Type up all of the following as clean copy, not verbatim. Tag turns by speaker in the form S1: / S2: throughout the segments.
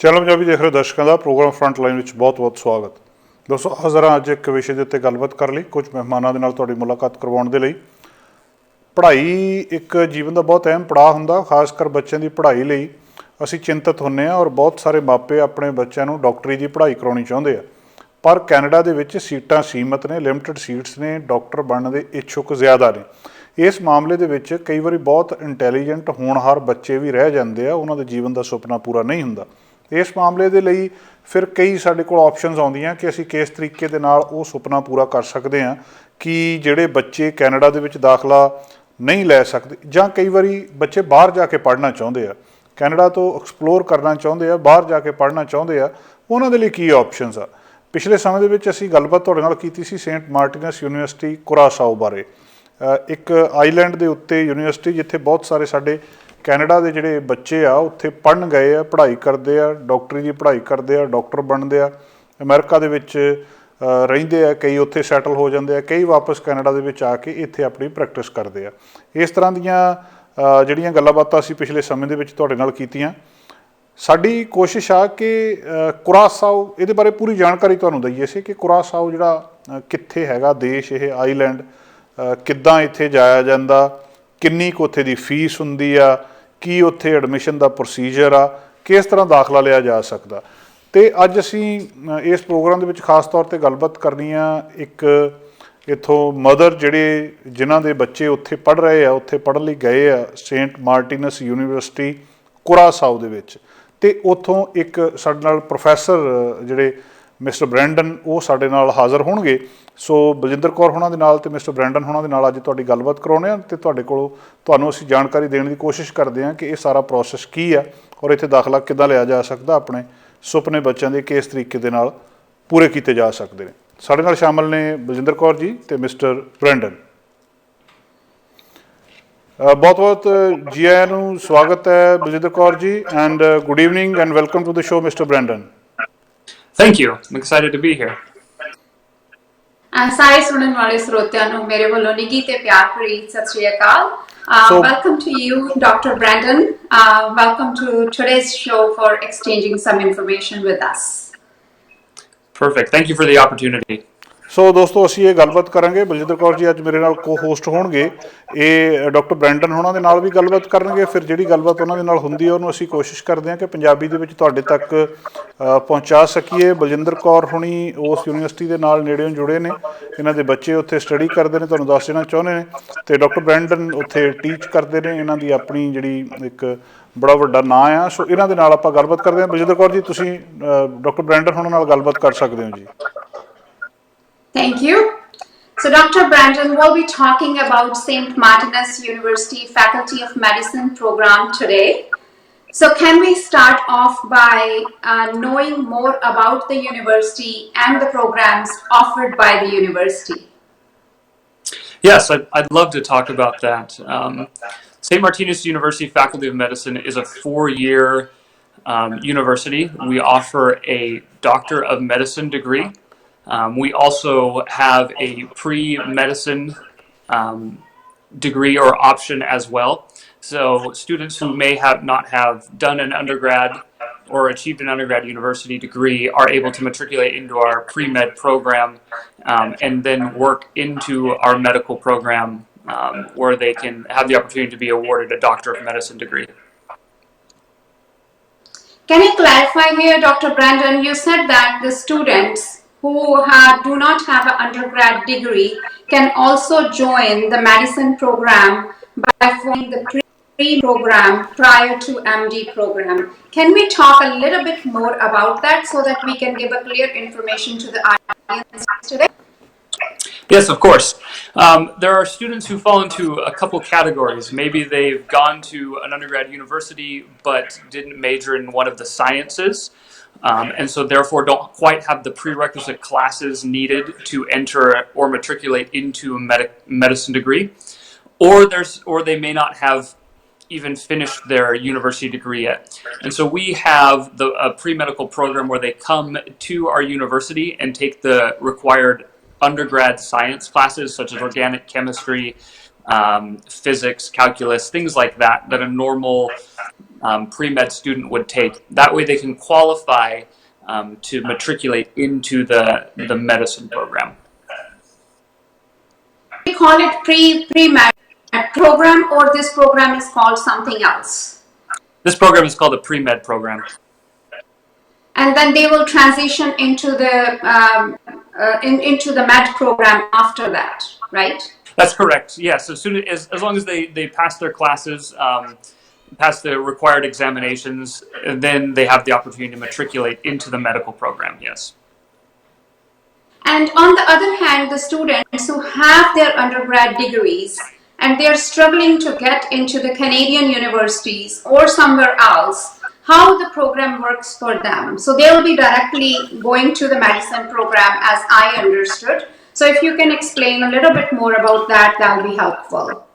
S1: Channel Punjabi ਦੇਖ ਰਹੇ ਦਰਸ਼ਕਾਂ ਦਾ ਪ੍ਰੋਗਰਾਮ ਫਰੰਟ ਲਾਈਨ ਵਿੱਚ ਬਹੁਤ-ਬਹੁਤ ਸਵਾਗਤ। ਦੋਸਤੋ ਹਾਜ਼ਰ ਹਾਂ ਅੱਜ ਇੱਕ ਵਿਸ਼ੇ ਦੇ ਉੱਤੇ ਗੱਲਬਾਤ ਕਰਨ ਲਈ, ਕੁਝ ਮਹਿਮਾਨਾਂ ਦੇ ਨਾਲ ਤੁਹਾਡੀ ਮੁਲਾਕਾਤ ਕਰਵਾਉਣ ਦੇ ਲਈ। ਪੜ੍ਹਾਈ ਇੱਕ ਜੀਵਨ ਦਾ ਬਹੁਤ ਅਹਿਮ ਪੜਾਅ ਹੁੰਦਾ, ਖਾਸ ਕਰ ਬੱਚਿਆਂ ਦੀ ਪੜ੍ਹਾਈ ਲਈ ਅਸੀਂ ਚਿੰਤਤ ਹੁੰਦੇ ਹਾਂ ਔਰ ਬਹੁਤ ਸਾਰੇ ਮਾਪੇ ਆਪਣੇ ਬੱਚਿਆਂ ਨੂੰ ਡਾਕਟਰੀ ਦੀ ਪੜ੍ਹਾਈ ਕਰਾਉਣੀ ਚਾਹੁੰਦੇ ਆ। ਪਰ ਕੈਨੇਡਾ ਦੇ ਵਿੱਚ ਸੀਟਾਂ ਸੀਮਤ ਨੇ, ਲਿਮਟਿਡ ਸੀਟਸ ਨੇ, ਡਾਕਟਰ ਬਣਨ ਦੇ ਇੱਛੁਕ ਜ਼ਿਆਦਾ ਨੇ। ਇਸ ਮਾਮਲੇ ਦੇ ਵਿੱਚ ਕਈ ਵਾਰੀ ਬਹੁਤ ਇੰਟੈਲੀਜੈਂਟ ਹੋਣਹਾਰ ਬੱਚੇ ਵੀ ਰਹਿ ਜਾਂਦੇ ਆ, ਉਹਨਾਂ ਦੇ ਜੀਵਨ ਦਾ ਸੁਪਨਾ ਪੂਰਾ ਨਹੀਂ ਹੁੰਦਾ। ਇਸ ਮਾਮਲੇ ਦੇ ਲਈ ਫਿਰ ਕਈ ਸਾਡੇ ਕੋਲ ਆਪਸ਼ਨਸ ਆਉਂਦੀਆਂ ਕਿ ਅਸੀਂ ਕਿਸ ਤਰੀਕੇ ਦੇ ਨਾਲ ਉਹ ਸੁਪਨਾ ਪੂਰਾ ਕਰ ਸਕਦੇ ਹਾਂ ਕਿ ਜਿਹੜੇ ਬੱਚੇ ਕੈਨੇਡਾ ਦੇ ਵਿੱਚ ਦਾਖਲਾ ਨਹੀਂ ਲੈ ਸਕਦੇ, ਜਾਂ ਕਈ ਵਾਰੀ ਬੱਚੇ ਬਾਹਰ ਜਾ ਕੇ ਪੜ੍ਹਨਾ ਚਾਹੁੰਦੇ ਆ, ਕੈਨੇਡਾ ਤੋਂ ਐਕਸਪਲੋਰ ਕਰਨਾ ਚਾਹੁੰਦੇ ਆ, ਬਾਹਰ ਜਾ ਕੇ ਪੜ੍ਹਨਾ ਚਾਹੁੰਦੇ ਆ, ਉਹਨਾਂ ਦੇ ਲਈ ਕੀ ਆਪਸ਼ਨਸ ਆ। ਪਿਛਲੇ ਸਮੇਂ ਦੇ ਵਿੱਚ ਅਸੀਂ ਗੱਲਬਾਤ ਤੁਹਾਡੇ ਨਾਲ ਕੀਤੀ ਸੀ ਸੇਂਟ ਮਾਰਟਿਨਸ ਯੂਨੀਵਰਸਿਟੀ ਕੁਰਾਸਾਓ ਬਾਰੇ, ਇੱਕ ਆਈਲੈਂਡ ਦੇ ਉੱਤੇ ਯੂਨੀਵਰਸਿਟੀ ਜਿੱਥੇ ਬਹੁਤ ਸਾਰੇ ਸਾਡੇ ਕੈਨੇਡਾ ਦੇ ਜਿਹੜੇ ਬੱਚੇ ਆ ਉੱਥੇ ਪੜ੍ਹਨ ਗਏ ਆ, ਪੜ੍ਹਾਈ ਕਰਦੇ ਆ, ਡਾਕਟਰੀ ਦੀ ਪੜ੍ਹਾਈ ਕਰਦੇ ਆ, ਡਾਕਟਰ ਬਣਦੇ ਆ, ਅਮਰੀਕਾ ਦੇ ਵਿੱਚ ਰਹਿੰਦੇ ਆ, ਕਈ ਉੱਥੇ ਸੈਟਲ ਹੋ ਜਾਂਦੇ ਆ, ਕਈ ਵਾਪਸ ਕੈਨੇਡਾ ਦੇ ਵਿੱਚ ਆ ਕੇ ਇੱਥੇ ਆਪਣੀ ਪ੍ਰੈਕਟਿਸ ਕਰਦੇ ਆ। ਇਸ ਤਰ੍ਹਾਂ ਦੀਆਂ ਜਿਹੜੀਆਂ ਗੱਲਾਂ ਬਾਤਾਂ ਅਸੀਂ ਪਿਛਲੇ ਸਮੇਂ ਦੇ ਵਿੱਚ ਤੁਹਾਡੇ ਨਾਲ ਕੀਤੀਆਂ। ਸਾਡੀ ਕੋਸ਼ਿਸ਼ ਆ ਕਿ ਕੁਰਾਸਾਓ ਇਹਦੇ ਬਾਰੇ ਪੂਰੀ ਜਾਣਕਾਰੀ ਤੁਹਾਨੂੰ ਦਈਏ ਸੀ ਕਿ ਕੁਰਾਸਾਓ ਜਿਹੜਾ ਕਿੱਥੇ ਹੈਗਾ ਦੇਸ਼, ਇਹ ਆਈਲੈਂਡ, ਕਿੱਦਾਂ ਇੱਥੇ ਜਾਇਆ ਜਾਂਦਾ, ਕਿੰਨੀ ਕੁ ਉੱਥੇ ਦੀ ਫੀਸ ਹੁੰਦੀ ਆ, ਕੀ ਉੱਥੇ ਐਡਮਿਸ਼ਨ ਦਾ ਪ੍ਰੋਸੀਜਰ ਆ, ਕਿਸ ਤਰ੍ਹਾਂ ਦਾਖਲਾ ਲਿਆ ਜਾ ਸਕਦਾ। ਅਤੇ ਅੱਜ ਅਸੀਂ ਇਸ ਪ੍ਰੋਗਰਾਮ ਦੇ ਵਿੱਚ ਖਾਸ ਤੌਰ 'ਤੇ ਗੱਲਬਾਤ ਕਰਨੀ ਆ ਇੱਕ ਇੱਥੋਂ ਮਦਰ ਜਿਨ੍ਹਾਂ ਦੇ ਬੱਚੇ ਉੱਥੇ ਪੜ੍ਹ ਰਹੇ ਆ, ਉੱਥੇ ਪੜ੍ਹਨ ਲਈ ਗਏ ਆ ਸੇਂਟ ਮਾਰਟਿਨਸ ਯੂਨੀਵਰਸਿਟੀ ਕੁਰਾਸਾਓ ਦੇ ਵਿੱਚ, ਅਤੇ ਉੱਥੋਂ ਇੱਕ ਸਾਡੇ ਨਾਲ ਪ੍ਰੋਫੈਸਰ ਜਿਹੜੇ ਮਿਸਟਰ ਬ੍ਰੈਂਡਨ ਉਹ ਸਾਡੇ ਨਾਲ ਹਾਜ਼ਰ ਹੋਣਗੇ। ਸੋ ਬਲਜਿੰਦਰ ਕੌਰ ਹੋਣਾ ਦੇ ਨਾਲ ਅਤੇ ਮਿਸਟਰ ਬ੍ਰੈਂਡਨ ਹੋਣਾ ਦੇ ਨਾਲ ਅੱਜ ਤੁਹਾਡੀ ਗੱਲਬਾਤ ਕਰਾਉਂਦੇ ਹਾਂ ਅਤੇ ਤੁਹਾਨੂੰ ਅਸੀਂ ਜਾਣਕਾਰੀ ਦੇਣ ਦੀ ਕੋਸ਼ਿਸ਼ ਕਰਦੇ ਹਾਂ ਕਿ ਇਹ ਸਾਰਾ ਪ੍ਰੋਸੈਸ ਕੀ ਆ ਔਰ ਇੱਥੇ ਦਾਖਲਾ ਕਿੱਦਾਂ ਲਿਆ ਜਾ ਸਕਦਾ, ਆਪਣੇ ਸੁਪਨੇ ਬੱਚਿਆਂ ਦੇ ਕਿਸ ਤਰੀਕੇ ਦੇ ਨਾਲ ਪੂਰੇ ਕੀਤੇ ਜਾ ਸਕਦੇ ਨੇ। ਸਾਡੇ ਨਾਲ ਸ਼ਾਮਲ ਨੇ ਬਲਜਿੰਦਰ ਕੌਰ ਜੀ ਅਤੇ ਮਿਸਟਰ ਬ੍ਰੈਂਡਨ। ਬਹੁਤ ਬਹੁਤ ਜੀ ਆਇਆਂ ਨੂੰ, ਸਵਾਗਤ ਹੈ Baljinder Kaur ji, and good evening and welcome to the show mister Brandon.
S2: Thank you. I'm excited to be here.
S3: ਸਾਰੇ ਸੁਣਨ ਵਾਲੇ ਸਰੋਤਿਆਂ ਨੂੰ ਮੇਰੇ ਵੱਲੋਂ ਨਿੱਘੀ ਤੇ ਪਿਆਰ ਭਰੀ ਸਤਿ ਸ਼੍ਰੀ ਅਕਾਲ। Welcome to you, Dr. Brandon. Welcome to today's show for exchanging some information with us.
S2: Perfect. Thank you for the opportunity.
S1: ਸੋ ਦੋਸਤੋ ਅਸੀਂ ਇਹ ਗੱਲਬਾਤ ਕਰਾਂਗੇ। ਬਲਜਿੰਦਰ ਕੌਰ ਜੀ ਅੱਜ ਮੇਰੇ ਨਾਲ ਕੋ ਹੋਸਟ ਹੋਣਗੇ, ਇਹ ਡਾਕਟਰ ਬ੍ਰੈਂਡਨ ਹੋਣਾ ਦੇ ਨਾਲ ਵੀ ਗੱਲਬਾਤ ਕਰਨਗੇ। ਫਿਰ ਜਿਹੜੀ ਗੱਲਬਾਤ ਉਹਨਾਂ ਦੇ ਨਾਲ ਹੁੰਦੀ ਹੈ ਉਹਨੂੰ ਅਸੀਂ ਕੋਸ਼ਿਸ਼ ਕਰਦੇ ਹਾਂ ਕਿ ਪੰਜਾਬੀ ਦੇ ਵਿੱਚ ਤੁਹਾਡੇ ਤੱਕ ਪਹੁੰਚਾ ਸਕੀਏ। ਬਲਜਿੰਦਰ ਕੌਰ ਹੋਣੀ ਉਸ ਯੂਨੀਵਰਸਿਟੀ ਦੇ ਨਾਲ ਨੇੜਿਓਂ ਜੁੜੇ ਨੇ, ਇਹਨਾਂ ਦੇ ਬੱਚੇ ਉੱਥੇ ਸਟੱਡੀ ਕਰਦੇ ਨੇ, ਤੁਹਾਨੂੰ ਦੱਸ ਦੇਣਾ ਚਾਹੁੰਦੇ ਨੇ, ਅਤੇ ਡਾਕਟਰ ਬ੍ਰੈਂਡਨ ਉੱਥੇ ਟੀਚ ਕਰਦੇ ਨੇ। ਇਹਨਾਂ ਦੀ ਆਪਣੀ ਜਿਹੜੀ ਇੱਕ ਬੜਾ ਵੱਡਾ ਨਾਂ ਆ। ਸੋ ਇਹਨਾਂ ਦੇ ਨਾਲ ਆਪਾਂ ਗੱਲਬਾਤ ਕਰਦੇ ਹਾਂ। ਬਲਜਿੰਦਰ ਕੌਰ ਜੀ ਤੁਸੀਂ ਡਾਕਟਰ ਬ੍ਰੈਂਡਨ ਹੋਣਾ ਨਾਲ ਗੱਲਬਾਤ ਕਰ ਸਕਦੇ ਹੋ ਜੀ।
S3: Thank you. So Dr. Brandon, we'll be talking about St. Martinus University Faculty of Medicine program today. So can we start off by knowing more about the university and the programs offered by the university?
S2: Yes, I'd love to talk about that. St. Martinus University Faculty of Medicine is a 4-year university. We offer a Doctor of Medicine degree. We also have a pre-medicine degree or option as well. So students who may not have done an undergrad or achieved an undergrad university degree are able to matriculate into our pre-med program and then work into our medical program where they can have the opportunity to be awarded a Doctor of Medicine degree.
S3: Can you clarify here, Dr. Brandon? You said that the students who do not have an undergrad degree can also join the medicine program by forming the pre-program prior to MD program. Can we talk a little bit more about that so that we can give a clear information to the audience today?
S2: Yes, of course. There are students who fall into a couple categories. Maybe they've gone to an undergrad university but didn't major in one of the sciences. And so therefore don't quite have the prerequisite classes needed to enter or matriculate into a medicine degree, or they may not have even finished their university degree yet. And so we have a pre-medical program where they come to our university and take the required undergrad science classes such as organic chemistry, physics, calculus, things like that, that a normal pre-med student would take. That way they can qualify to matriculate into the medicine program.
S3: We call it pre-med program, or this program is called something else?
S2: This program is called a pre-med program.
S3: And then they will transition into the med program after that, right?
S2: That's correct. Yes, as long as they pass their classes, pass the required examinations, then they have the opportunity to matriculate into the medical program. Yes.
S3: And on the other hand, the students who have their undergrad degrees and they're struggling to get into the Canadian universities or somewhere else, how the program works for them. So they'll be directly going to the medicine program, as I understood. So if you can explain a little bit more about that, that'll be helpful.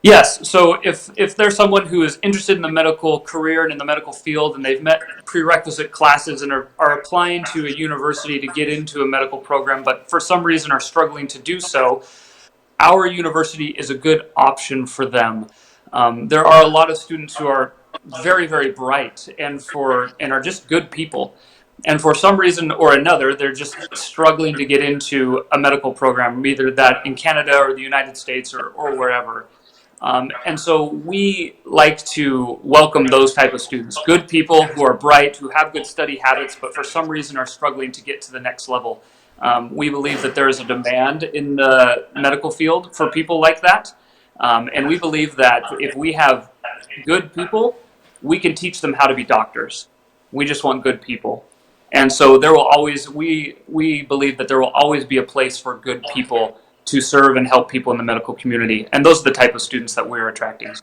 S2: Yes, so if there's someone who is interested in the medical career and in the medical field, and they've met prerequisite classes and are applying to a university to get into a medical program, but for some reason are struggling to do so, our university is a good option for them. There are a lot of students who are very, very bright and are just good people. And for some reason or another, they're just struggling to get into a medical program, either that in Canada or the United States or wherever. And so we like to welcome those type of students, good people who are bright, who have good study habits, but for some reason are struggling to get to the next level. We believe that there is a demand in the medical field for people like that. And we believe that if we have good people, we can teach them how to be doctors. We just want good people. And so there will always, we believe that there will always be a place for good people to serve and help people in the medical community. And those are the type of students that we're attracting.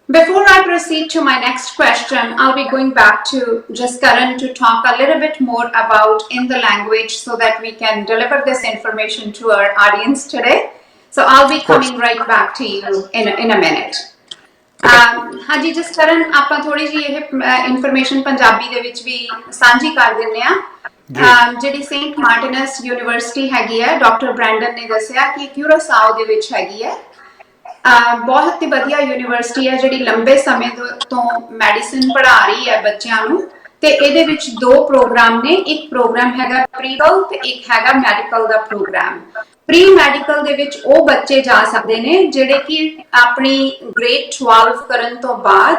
S3: Before I proceed to my next question, I'll be going back to just Karan to talk a little bit more about in the language so that we can deliver this information to our audience today. So I'll be coming right back to you in a minute. ਹਾਂਜੀ ਜਿਸ ਕਰਨ ਆਪਾਂ ਥੋੜੀ ਜੀ ਇਹ information Punjabi ਦੇ ਵਿੱਚ ਵੀ ਸਾਂਝੀ ਕਰ ਦਿੰਨੇ ਆ ਜਿਹੜੀ ਸੇਂਟ ਮਾਰਟਿਨਸ ਯੂਨੀਵਰਸਿਟੀ ਹੈਗੀ ਹੈ ਡਾਕਟਰ ਬ੍ਰੈਂਡਨ ਨੇ ਦੱਸਿਆ ਕਿ ਕਿਊਰਾਸਾਓ ਦੇ ਵਿੱਚ ਹੈਗੀ ਹੈ ਬਹੁਤ ਹੀ ਵਧੀਆ ਯੂਨੀਵਰਸਿਟੀ ਹੈ ਜਿਹੜੀ ਲੰਬੇ ਸਮੇਂ ਤੋਂ ਮੈਡੀਸਿਨ ਪੜ੍ਹਾ ਰਹੀ ਹੈ ਬੱਚਿਆਂ ਨੂੰ ਤੇ ਇਹਦੇ ਵਿੱਚ ਦੋ ਪ੍ਰੋਗਰਾਮ ਨੇ ਇੱਕ ਪ੍ਰੋਗਰਾਮ ਹੈਗਾ ਪ੍ਰੀਕਲ ਤੇ ਇੱਕ ਹੈਗਾ ਮੈਡੀਕਲ ਦਾ ਪ੍ਰੋਗਰਾਮ ਪ੍ਰੀ ਮੈਡੀਕਲ ਦੇ ਵਿੱਚ ਉਹ ਬੱਚੇ ਜਾ ਸਕਦੇ ਨੇ ਜਿਹੜੇ ਕਿ ਆਪਣੀ ਗ੍ਰੇਡ 12 ਕਰਨ ਤੋਂ ਬਾਅਦ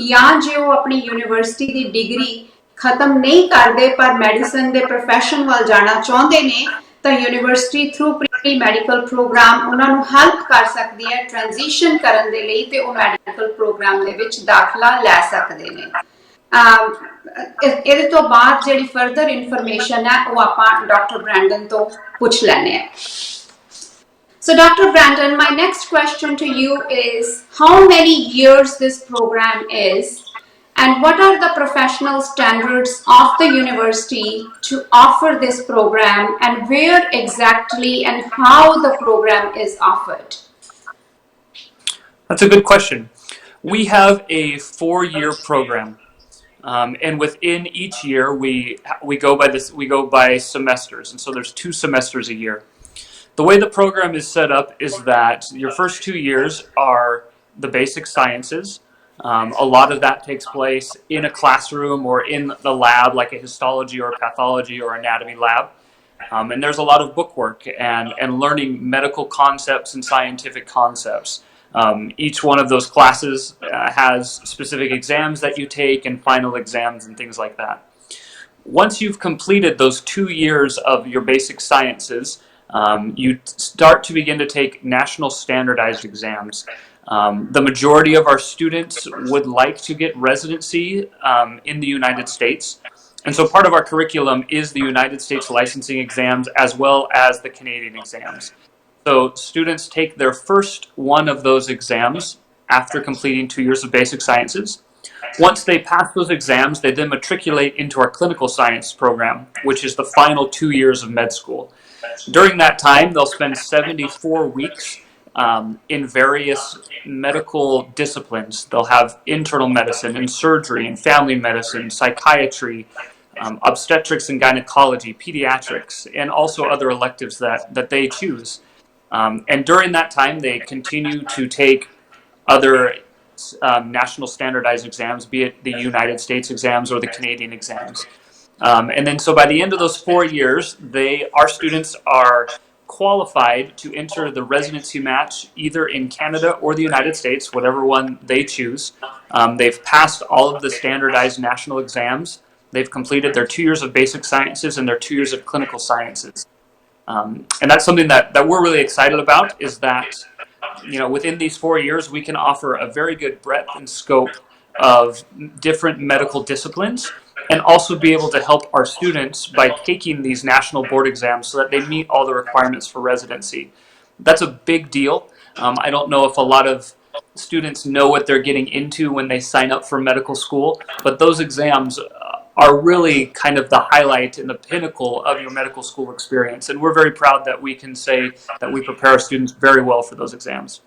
S3: ਜਾਂ ਜੇ ਉਹ ਆਪਣੀ ਯੂਨੀਵਰਸਿਟੀ ਦੀ ਡਿਗਰੀ ਖਤਮ ਨਹੀਂ ਕਰਦੇ ਪਰ ਮੈਡੀਸਨ ਦੇ ਪ੍ਰੋਫੈਸ਼ਨ ਵੱਲ ਜਾਣਾ ਚਾਹੁੰਦੇ ਨੇ ਤਾਂ university through pre medical program ਉਹਨਾਂ ਨੂੰ ਹੈਲਪ ਕਰ ਸਕਦੀ ਹੈ ਟ੍ਰਾਂਜੀਸ਼ਨ ਕਰਨ ਦੇ ਲਈ ਤੇ ਉਹ ਮੈਡੀਕਲ ਪ੍ਰੋਗਰਾਮ ਦੇ ਵਿੱਚ ਦਾਖਲਾ ਲੈ ਸਕਦੇ ਨੇ ਇਹਦੇ ਤੋਂ ਬਾਅਦ ਜਿਹੜੀ ਫਰਦਰ ਇਨਫੋਰਮੇਸ਼ਨ ਹੈ ਉਹ ਆਪਾਂ ਡਾਕਟਰ ਬ੍ਰੈਂਡਨ ਤੋਂ ਪੁੱਛ ਲੈਣੇ ਆ So Dr. Brandon, my next question to you is how many years this program is and what are the professional standards of the university to offer this program and where exactly and how the program is offered?
S2: That's a good question. We have a 4-year program. And within each year, we go by semesters, and so there's 2 semesters a year. The way the program is set up is that your first 2 years are the basic sciences. A lot of that takes place in a classroom or in the lab, like a histology or pathology or anatomy lab. And there's a lot of bookwork and learning medical concepts and scientific concepts. Each one of those classes has specific exams that you take and final exams and things like that. Once you've completed those 2 years of your basic sciences, you start to begin to take national standardized exams. The majority of our students would like to get residency in the United States. And so part of our curriculum is the United States licensing exams as well as the Canadian exams. So students take their first one of those exams after completing 2 years of basic sciences. Once they pass those exams, they then matriculate into our clinical science program, which is the final 2 years of med school. During that time, they'll spend 74 weeks in various medical disciplines. They'll have internal medicine and surgery and family medicine, psychiatry, obstetrics and gynecology, pediatrics, and also other electives that they choose. And during that time, they continue to take other national standardized exams, be it the United States exams or the Canadian exams. And then so by the end of those 4 years, our students are qualified to enter the residency match either in Canada or the United States, whatever one they choose. They've passed all of the standardized national exams. They've completed their 2 years of basic sciences and their 2 years of clinical sciences. And that's something that we're really excited about, is that within these 4 years, we can offer a very good breadth and scope of different medical disciplines, and also be able to help our students by taking these national board exams so that they meet all the requirements for residency. That's a big deal. I don't know if a lot of students know what they're getting into when they sign up for medical school, but those exams are really kind of the highlight and the pinnacle of your medical school experience. And we're very proud that we can say that we prepare our students very well for those exams.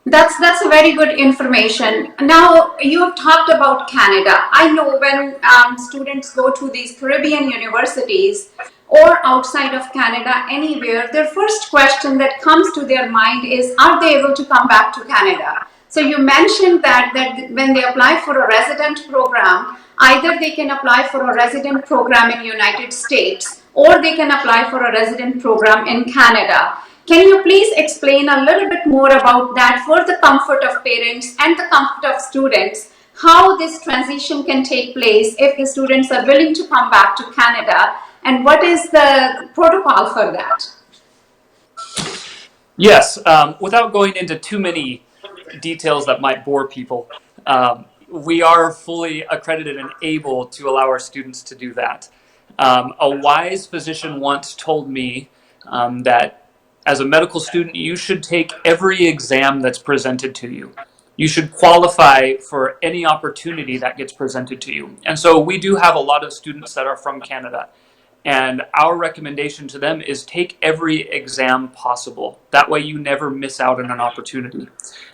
S3: That's a very good information. Now, you have talked about Canada. I know when students go to these Caribbean universities or outside of Canada, anywhere, their first question that comes to their mind is, are they able to come back to Canada? So you mentioned that when they apply for a resident program, either they can apply for a resident program in the United States or they can apply for a resident program in Canada. Can you please explain a little bit more about that for the comfort of parents and the comfort of students, how this transition can take place if the students are willing to come back to Canada, and what is the protocol for that?
S2: Yes, without going into too many details that might bore people, we are fully accredited and able to allow our students to do that. A wise physician once told me that as a medical student, you should take every exam that's presented to you. You should qualify for any opportunity that gets presented to you. And so we do have a lot of students that are from Canada. And our recommendation to them is take every exam possible. That way you never miss out on an opportunity.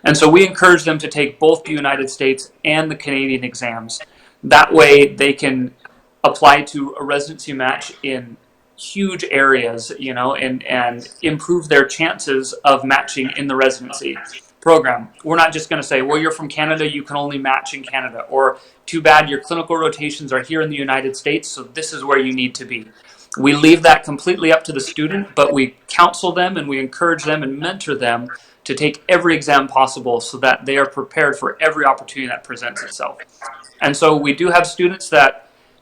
S2: And so we encourage them to take both the United States and the Canadian exams. That way they can apply to a residency match in huge areas, and improve their chances of matching in the residency program. We're not just going to say, well, you're from Canada, you can only match in Canada, or too bad your clinical rotations are here in the United States, so this is where you need to be. We leave that completely up to the student, but we counsel them and we encourage them and mentor them to take every exam possible so that they are prepared for every opportunity that presents itself. And so we do have students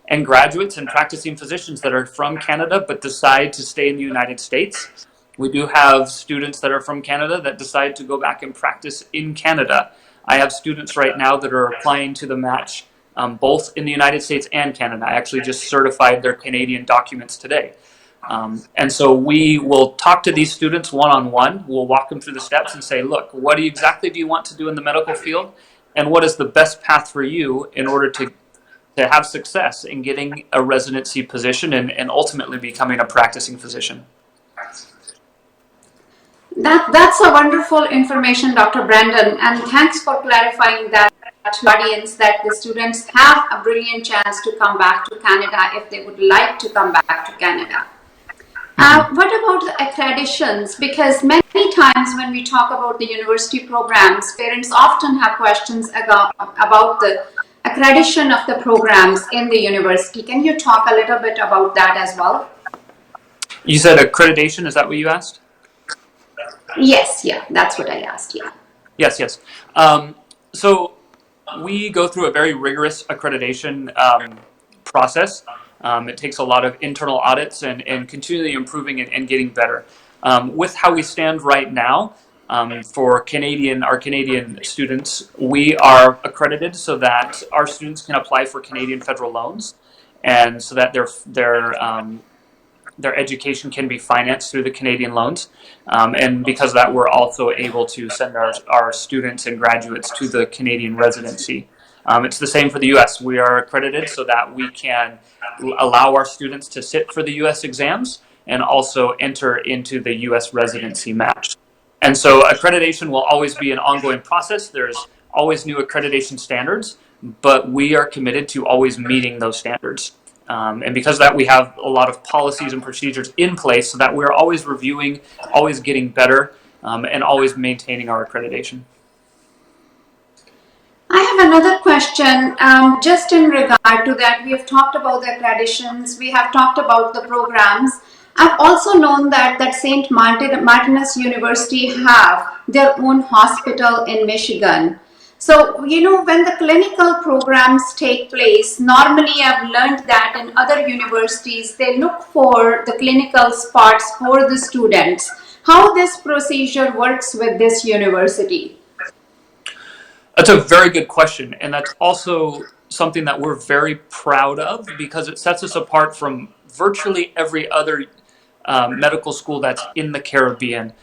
S2: and graduates and practicing physicians that are from Canada but decide to stay in the United States. We do have students that are from Canada that decide to go back and practice in Canada. I have students right now that are applying to the match both in the United States and Canada. I actually just certified their Canadian documents today. And so we will talk to these students one-on-one. We'll walk them through the steps and say, look, what exactly do you want to do in the medical field? And what is the best path for you in order to have success in getting a residency position and ultimately becoming a practicing physician?
S3: That's a wonderful information, Dr. Brandon, and thanks for clarifying that to the audience, that the students have a brilliant chance to come back to Canada if they would like to come back to Canada. What about the accreditations? Because many times when we talk about the university programs, parents often have questions about the accreditation of the programs in the university. Can you talk a little bit about that as well?
S2: You said accreditation, is that what you asked?
S3: Yes, yeah, that's what I asked, yeah.
S2: Yes. So we go through a very rigorous accreditation process. It takes a lot of internal audits and continually improving and getting better. With how we stand right now, for our Canadian students, we are accredited so that our students can apply for Canadian federal loans, and so that their education can be financed through the Canadian loans. And because of that, we're also able to send our students and graduates to the Canadian residency. It's the same for the U.S. We are accredited so that we can allow our students to sit for the U.S. exams and also enter into the U.S. residency match. And so accreditation will always be an ongoing process. There's always new accreditation standards, but we are committed to always meeting those standards. And because of that, we have a lot of policies and procedures in place so that we're always reviewing, always getting better, and always maintaining our accreditation.
S3: I have another question. Just in regard to that, we have talked about the accreditations, we have talked about the programs. I've also known that St. Martin's University have their own hospital in Michigan. So, when the clinical programs take place, normally I've learned that in other universities, they look for the clinical spots for the students. How this procedure works with this university?
S2: That's a very good question, and that's also something that we're very proud of because it sets us apart from virtually every other medical school that's in the Caribbean.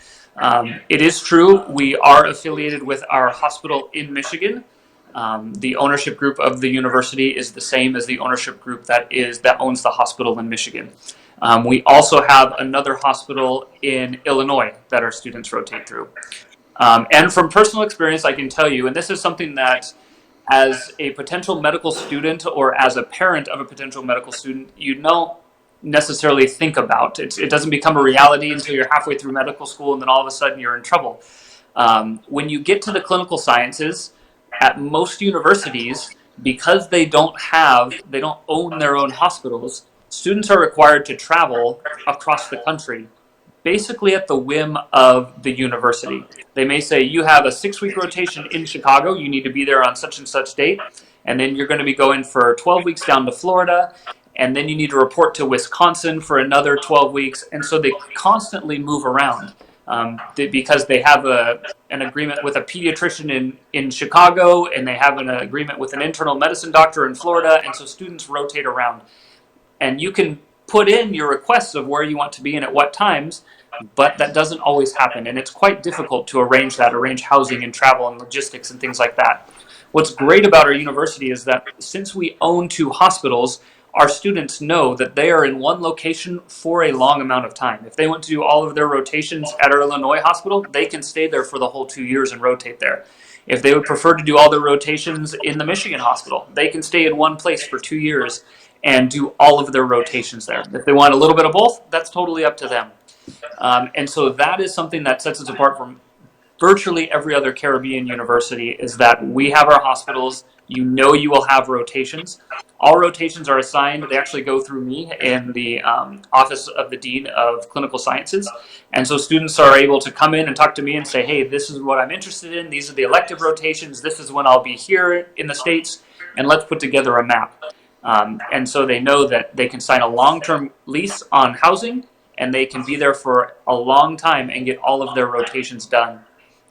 S2: It is true, we are affiliated with our hospital in Michigan. The ownership group of the university is the same as the ownership group that owns the hospital in Michigan. We also have another hospital in Illinois that our students rotate through. And from personal experience, I can tell you, and this is something that as a potential medical student or as a parent of a potential medical student, you don't necessarily think about. It doesn't become a reality until you're halfway through medical school and then all of a sudden you're in trouble. When you get to the clinical sciences, at most universities, because they don't own their own hospitals, students are required to travel across the country basically at the whim of the university. They may say, you have a 6-week rotation in Chicago, you need to be there on such and such date, and then you're going to be going for 12 weeks down to Florida, and then you need to report to Wisconsin for another 12 weeks, and so they constantly move around because they have an agreement with a pediatrician in Chicago, and they have an agreement with an internal medicine doctor in Florida, and so students rotate around. And you can put in your requests of where you want to be and at what times, but that doesn't always happen. And it's quite difficult to arrange housing and travel and logistics and things like that. What's great about our university is that since we own 2 hospitals, our students know that they are in one location for a long amount of time. If they want to do all of their rotations at our Illinois hospital, they can stay there for the whole 2 years and rotate there. If they would prefer to do all their rotations in the Michigan hospital, they can stay in one place for 2 years and do all of their rotations there. If they want a little bit of both, that's totally up to them. And so that is something that sets us apart from virtually every other Caribbean university, is that we have our hospitals. You will have rotations. All rotations are assigned. They actually go through me in the Office of the Dean of Clinical Sciences. And so students are able to come in and talk to me and say, hey, this is what I'm interested in. These are the elective rotations. This is when I'll be here in the States. And let's put together a map. And so they know that they can sign a long-term lease on housing, and they can be there for a long time and get all of their rotations done.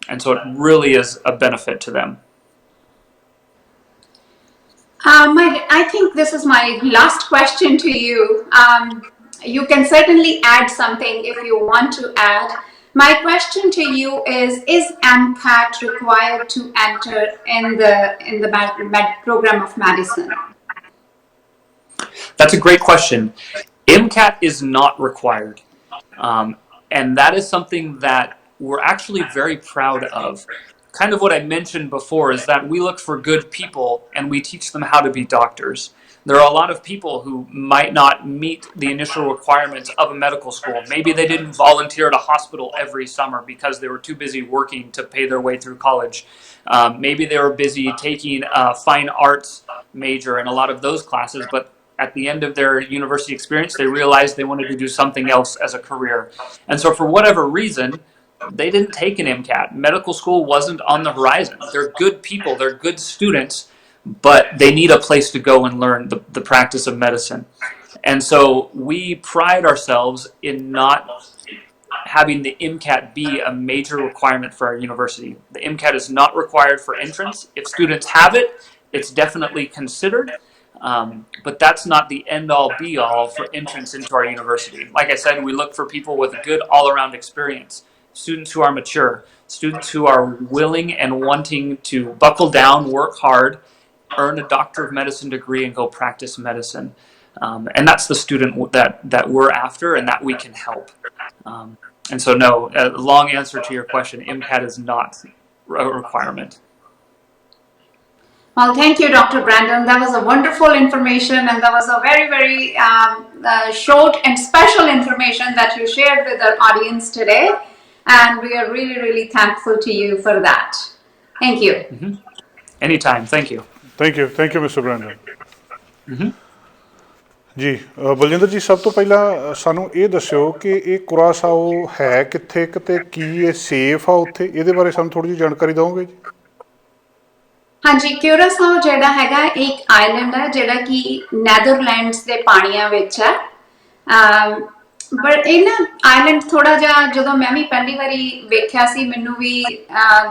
S2: And so it really is a benefit to them.
S3: I think this is my last question to you. You can certainly add something if you want to add. My question to you is MCAT required to enter in the program of medicine?
S2: That's a great question. MCAT is not required. And that is something that we're actually very proud of. Kind of what I mentioned before is that we look for good people and we teach them how to be doctors. There are a lot of people who might not meet the initial requirements of a medical school. Maybe they didn't volunteer at a hospital every summer because they were too busy working to pay their way through college. Maybe they were busy taking a fine arts major and a lot of those classes, but at the end of their university experience, they realized they wanted to do something else as a career. And so for whatever reason, they didn't take an MCAT. Medical school wasn't on the horizon. They're good people, they're good students, but they need a place to go and learn the practice of medicine. And so we pride ourselves in not having the MCAT be a major requirement for our university. The MCAT is not required for entrance. If students have it, it's definitely considered. But that's not the end-all, be-all for entrance into our university. Like I said, we look for people with good all-around experience, students who are mature, students who are willing and wanting to buckle down, work hard, earn a Doctor of Medicine degree, and go practice medicine. And that's the student that we're after and that we can help. And so, no, a long answer to your question, MCAT is not a requirement.
S3: Well, thank you, Dr. Brandon. That was a wonderful information, and that was a very, very short and special information that you shared with our audience today. And we are really, really thankful to you for that. Thank you.
S2: Anytime. Thank you.
S1: Thank you, Mr. Brandon. ਜੀ ਬਲਜਿੰਦਰ ਜੀ, ਸਭ ਤੋਂ ਪਹਿਲਾਂ ਸਾਨੂੰ ਇਹ ਦੱਸਿਓ ਕਿ ਇਹ ਕੁਰਾਸਾਓ ਹੈ ਕਿੱਥੇ ਕਿਤੇ, ਕੀ ਇਹ ਸੇਫ ਆ ਉੱਥੇ, ਇਹਦੇ ਬਾਰੇ ਸਾਨੂੰ ਥੋੜ੍ਹੀ ਜਿਹੀ ਜਾਣਕਾਰੀ ਦਿਓਗੇ ਜੀ?
S3: ਹਾਂਜੀ, ਕਿਊਰਾਸਾਓ ਜਿਹੜਾ ਹੈਗਾ ਇੱਕ ਆਈਲੈਂਡ ਹੈ ਜਿਹੜਾ ਕਿ ਨੈਦਰਲੈਂਡਸ ਦੇ ਪਾਣੀਆਂ ਵਿੱਚ ਹੈ। ਬਟ ਇਹ ਨਾ ਆਈਲੈਂਡ ਥੋੜਾ ਜਿਹਾ, ਜਦੋਂ ਮੈਂ ਵੀ ਪਹਿਲੀ ਵਾਰੀ ਵੇਖਿਆ ਸੀ, ਮੈਨੂੰ ਵੀ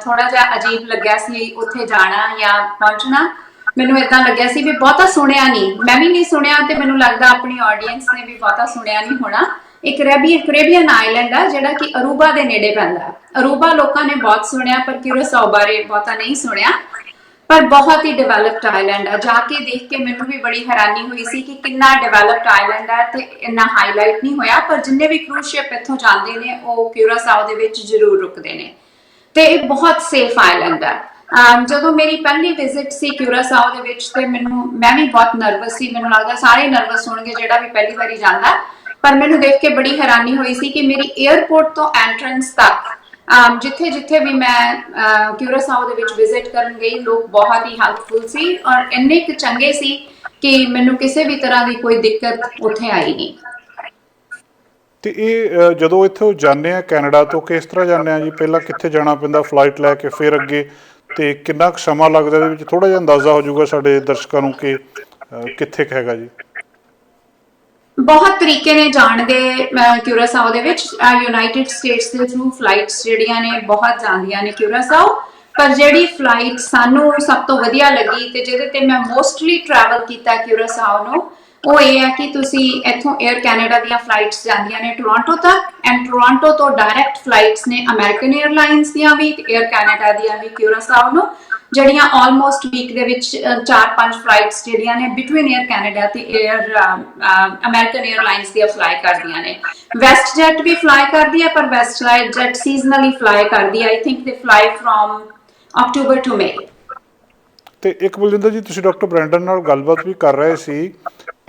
S3: ਥੋੜਾ ਜਿਹਾ ਅਜੀਬ ਲੱਗਿਆ ਸੀ ਉੱਥੇ ਜਾਣਾ ਜਾਂ ਪਹੁੰਚਣਾ। ਮੈਨੂੰ ਏਦਾਂ ਲੱਗਿਆ ਸੀ ਵੀ ਬਹੁਤਾ ਸੁਣਿਆ ਨਹੀਂ, ਮੈਂ ਵੀ ਨਹੀਂ ਸੁਣਿਆ ਤੇ ਮੈਨੂੰ ਲੱਗਦਾ ਆਪਣੀ ਆਡੀਅנס ਨੇ ਵੀ ਬਹੁਤਾ ਸੁਣਿਆ ਨਹੀਂ ਹੋਣਾ। ਇੱਕ ਕੈਰੇਬੀਅਨ ਆਈਲੈਂਡ ਆ ਜਿਹੜਾ ਕਿ ਅਰੂਬਾ ਦੇ ਨੇੜੇ ਪੈਂਦਾ। ਅਰੂਬਾ ਲੋਕਾਂ ਨੇ ਬਹੁਤ ਸੁਣਿਆ ਪਰ ਕਿਊਰਾਸਾਓ ਬਾਰੇ ਬਹੁਤਾ ਨਹੀਂ ਸੁਣਿਆ, ਪਰ ਬਹੁਤ ਹੀ ਡਿਵੈਲਪਡ ਆਈਲੈਂਡ ਆ। ਜਾ ਕੇ ਦੇਖ ਕੇ ਮੈਨੂੰ ਵੀ ਬੜੀ ਹੈਰਾਨੀ ਹੋਈ ਸੀ ਕਿ ਕਿੰਨਾ ਡਿਵੈਲਪਡ ਆਈਲੈਂਡ ਆ ਤੇ ਇੰਨਾ ਹਾਈਲਾਈਟ ਨਹੀਂ ਹੋਇਆ, ਪਰ ਜਿੰਨੇ ਵੀ ਕਰੂਜ਼ ਸ਼ਿਪ ਇੱਥੋਂ ਜਾਂਦੇ ਨੇ ਉਹ ਕਿਊਰਾਸਾਓ ਦੇ ਵਿੱਚ ਜ਼ਰੂਰ ਰੁਕਦੇ ਨੇ ਤੇ ਇਹ ਬਹੁਤ ਸੇਫ ਆਈਲੈਂਡ ਆ। ਜਦੋਂ ਮੇਰੀ ਪਹਿਲੀ ਵਿਜ਼ਿਟ ਸੀ ਕਿਊਰਾਸਾਓ ਦੇ ਵਿੱਚ ਤੇ ਮੈਂ ਵੀ ਬਹੁਤ ਨਰਵਸ ਸੀ। ਮੈਨੂੰ ਲੱਗਦਾ ਸਾਰੇ ਨਰਵਸ ਹੋਣਗੇ ਜਿਹੜਾ ਵੀ ਪਹਿਲੀ ਵਾਰੀ ਜਾਂਦਾ, ਪਰ ਮੈਨੂੰ ਦੇਖ ਕੇ ਬੜੀ ਹੈਰਾਨੀ ਹੋਈ ਸੀ ਕਿ ਮੇਰੀ 에ਅਰਪੋਰਟ ਤੋਂ ਐਂਟਰੈਂਸ ਤੱਕ ਜਿੱਥੇ ਜਿੱਥੇ ਵੀ ਮੈਂ ਕਿਊਰਾਸਾਓ ਦੇ ਵਿੱਚ ਵਿਜ਼ਿਟ ਕਰਨ ਗਈ, ਲੋਕ ਬਹੁਤ ਹੀ ਹੈਲਪਫੁਲ ਸੀ ਔਰ ਇੰਨੇ ਕੁ ਚੰਗੇ ਸੀ ਕਿ ਮੈਨੂੰ ਕਿਸੇ ਵੀ ਤਰ੍ਹਾਂ ਦੀ ਕੋਈ ਦਿੱਕਤ ਉੱਥੇ ਆਈ ਨਹੀਂ।
S1: ਤੇ ਇਹ ਜਦੋਂ ਇੱਥੋਂ ਜਾਂਦੇ ਆ ਕੈਨੇਡਾ ਤੋਂ, ਕਿਸ ਤਰ੍ਹਾਂ ਜਾਂਦੇ ਆ ਜੀ? ਪਹਿਲਾਂ ਕਿੱਥੇ ਜਾਣਾ ਪੈਂਦਾ ਫਲਾਈਟ ਲੈ ਕੇ, ਫਿਰ ਅੱਗੇ, ਤੇ ਕਿੰਨਾ ਕੁ ਸਮਾਂ ਲੱਗਦਾ? ਇਹਦੇ ਵਿੱਚ ਥੋੜਾ ਜਿਹਾ ਅੰਦਾਜ਼ਾ ਹੋ ਜਾਊਗਾ ਸਾਡੇ ਦਰਸ਼ਕਾਂ ਨੂੰ ਕਿ ਕਿੱਥੇ ਕੁ ਹੈਗਾ ਜੀ?
S3: ਬਹੁਤ ਤਰੀਕੇ ਨੇ ਜਾਣ ਦੇ ਕਿਊਰਾਸਾਓ ਦੇ ਵਿੱਚ। ਯੂਨਾਈਟਿਡ ਸਟੇਟਸ ਦੇ ਥਰੂ ਫਲਾਈਟਸ ਜਿਹੜੀਆਂ ਨੇ ਬਹੁਤ ਜਾਂਦੀਆਂ ਨੇ ਕਿਊਰਾਸਾਓ, ਪਰ ਜਿਹੜੀ ਫਲਾਈਟ ਸਾਨੂੰ ਸਭ ਤੋਂ ਵਧੀਆ ਲੱਗੀ ਤੇ ਜਿਹਦੇ ਤੇ ਮੈਂ ਮੋਸਟਲੀ ਟਰੈਵਲ ਕੀਤਾ ਕਿਊਰਾਸਾਓ ਨੂੰ, ਉਹ ਇਹ ਹੈ ਕਿ ਤੁਸੀਂ ਇੱਥੋਂ 에ਅਰ ਕੈਨੇਡਾ ਦੀਆਂ ਫਲਾਈਟਸ ਜਾਂਦੀਆਂ ਨੇ ਟੋਰਾਂਟੋ ਤੱਕ, ਐਂਡ ਟੋਰਾਂਟੋ ਤੋਂ ਡਾਇਰੈਕਟ ਫਲਾਈਟਸ ਨੇ ਅਮਰੀਕਨ 에ਅਰਲਾਈਨਸ ਦੀਆਂ ਵੀ ਤੇ 에ਅਰ ਕੈਨੇਡਾ ਦੀਆਂ ਵੀ ਕਿਊਰਾਸਾਓ ਨੂੰ, ਜਿਹੜੀਆਂ ਆਲਮੋਸਟ ਵੀਕ ਦੇ ਵਿੱਚ 4-5 ਫਲਾਈਟਸ ਜਿਹੜੀਆਂ ਨੇ ਬਿਟਵੀਨ 에ਅਰ ਕੈਨੇਡਾ ਤੇ ਅਮਰੀਕਨ 에ਅਰਲਾਈਨਸ ਦੀਆਂ ਫਲਾਈ ਕਰਦੀਆਂ ਨੇ। ਵੈਸਟ ਜੈਟ ਵੀ ਫਲਾਈ ਕਰਦੀ ਹੈ, ਪਰ ਵੈਸਟ ਜੈਟ ਸੀਜ਼ਨਲੀ ਫਲਾਈ ਕਰਦੀ ਹੈ। I think they fly from October to May.
S1: ਤੇ ਇੱਕ ਬਲਜਿੰਦਰ ਜੀ, ਤੁਸੀਂ ਡਾਕਟਰ ਬ੍ਰੈਂਡਨ ਨਾਲ ਗੱਲਬਾਤ ਵੀ ਕਰ ਰਹੇ ਸੀ,